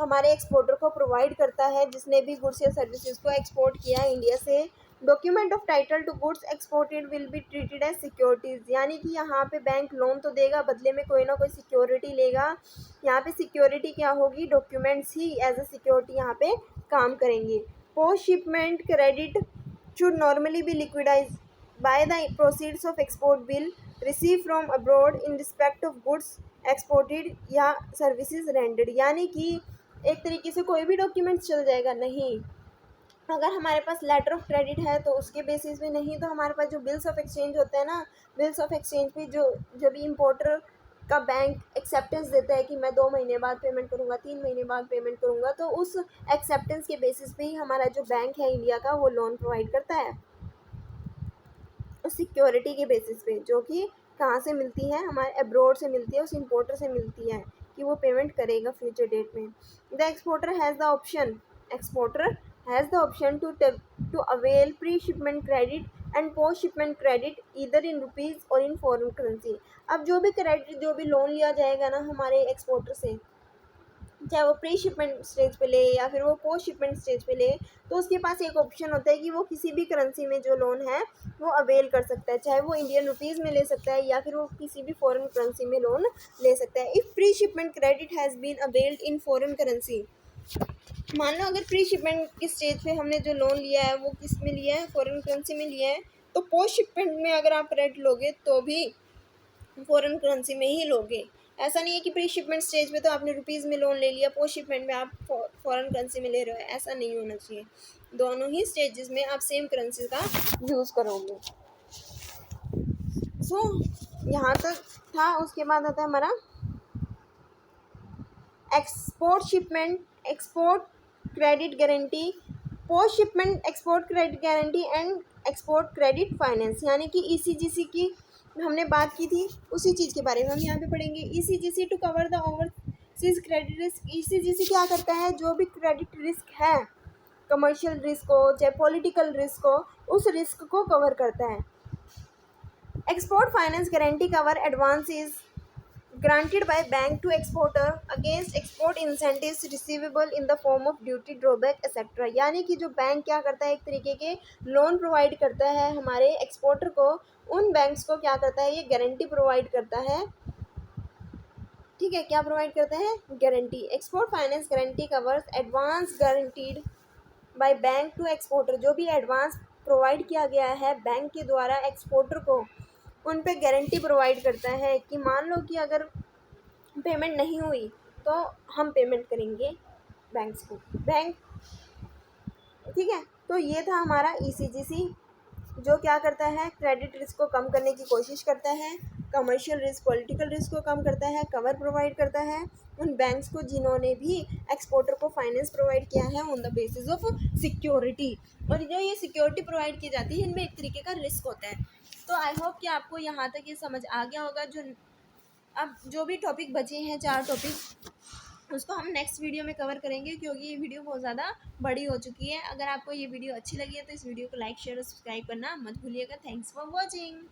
हमारे एक्सपोर्टर को प्रोवाइड करता है जिसने भी गुड्स या सर्विसेज को एक्सपोर्ट किया है इंडिया से। Document of title to goods exported will be treated as securities, यानी कि यहाँ पे बैंक लोन तो देगा, बदले में कोई ना कोई सिक्योरिटी लेगा। यहाँ पे सिक्योरिटी क्या होगी, डॉक्यूमेंट्स ही एज ए सिक्योरिटी यहाँ पे काम करेंगे। Post shipment credit should normally be liquidized by the proceeds of export bill received from abroad in respect of goods exported या services rendered, यानी कि एक तरीके से कोई भी डॉक्यूमेंट्स चल जाएगा, नहीं, अगर हमारे पास लेटर ऑफ क्रेडिट है तो उसके बेसिस पे, नहीं तो हमारे पास जो बिल्स ऑफ एक्सचेंज होते हैं ना, बिल्स ऑफ एक्सचेंज पे जो जब इम्पोर्टर का बैंक एक्सेप्टेंस देता है कि मैं 2 महीने बाद पेमेंट करूँगा, 3 महीने बाद पेमेंट करूँगा, तो उस एक्सेप्टेंस के बेसिस पे ही हमारा जो बैंक है इंडिया का वो लोन प्रोवाइड करता है, उस सिक्योरिटी के बेसिस पे जो कि कहाँ से मिलती है, हमारे अब्रॉड से मिलती है, उस इम्पोर्टर से मिलती है कि वो पेमेंट करेगा फ्यूचर डेट में। The exporter has the option to avail pre shipment credit and post shipment credit either in rupees और इन फॉरेन करेंसी। अब जो भी क्रेडिट, जो भी लोन लिया जाएगा ना हमारे एक्सपोर्टर से, चाहे वो प्री शिपमेंट स्टेज पे ले या फिर वो पोस्ट शिपमेंट स्टेज पे ले, तो उसके पास एक ऑप्शन होता है कि वो किसी भी करेंसी में जो लोन है वो अवेल कर सकता है, चाहे वो इंडियन रुपीज़ में ले सकता है या फिर वो किसी भी फॉरेन करेंसी में लोन ले सकता है। If pre shipment credit has been availed in foreign currency, मान लो अगर प्री शिपमेंट की स्टेज पे हमने जो लोन लिया है वो किस में लिया है, फॉरेन करेंसी में लिया है, तो पोस्ट शिपमेंट में अगर आप क्रेडिट लोगे तो भी फॉरेन करेंसी में ही लोगे। ऐसा नहीं है कि प्री शिपमेंट स्टेज पे तो आपने रुपीज़ में लोन ले लिया, पोस्ट शिपमेंट में आप फॉरेन करेंसी में ले रहे हो, ऐसा नहीं होना चाहिए। दोनों ही स्टेजेस में आप सेम करेंसी का यूज़ करोगे। सो यहाँ तक था। उसके बाद आता है हमारा export shipment, export credit guarantee, post shipment export credit guarantee and export credit finance, यानी कि ECGC की हमने बात की थी उसी चीज़ के बारे में हम यहाँ पे पढ़ेंगे। ECGC to cover the these credit risk, ECGC क्या करता है, जो भी क्रेडिट रिस्क है, कमर्शियल रिस्क हो चाहे पॉलिटिकल रिस्क हो, उस रिस्क को कवर करता है। Export finance guarantee cover advances granted by bank to exporter against export incentives receivable in the form of duty drawback etc। यानी कि जो बैंक क्या करता है, एक तरीके के लोन प्रोवाइड करता है हमारे एक्सपोर्टर को, उन बैंक्स को क्या करता है, ये गारंटी प्रोवाइड करता है। ठीक है, क्या प्रोवाइड करता है, guarantee. Export finance guarantee covers advance guaranteed by bank to exporter, जो भी एडवांस प्रोवाइड किया गया है बैंक के द्वारा एक्सपोर्टर को, उन पे गारंटी प्रोवाइड करता है कि मान लो कि अगर पेमेंट नहीं हुई तो हम पेमेंट करेंगे बैंक्स को, बैंक। ठीक है, तो ये था हमारा ईसीजीसी, जो क्या करता है, क्रेडिट रिस्क को कम करने की कोशिश करता है, कमर्शियल रिस्क पॉलिटिकल रिस्क को कम करता है, कवर प्रोवाइड करता है उन बैंक्स को जिन्होंने भी एक्सपोर्टर को फाइनेंस प्रोवाइड किया है on the basis of security. और जो ये सिक्योरिटी प्रोवाइड की जाती है, इनमें एक तरीके का रिस्क होता है। तो आई होप कि आपको यहाँ तक ये समझ आ गया होगा। जो अब जो भी टॉपिक बचे हैं, 4 टॉपिक, उसको हम नेक्स्ट वीडियो में कवर करेंगे, क्योंकि ये वीडियो बहुत ज़्यादा बड़ी हो चुकी है। अगर आपको ये वीडियो अच्छी लगी है तो इस वीडियो को लाइक शेयर और सब्सक्राइब करना मत भूलिएगा। Thanks for watching.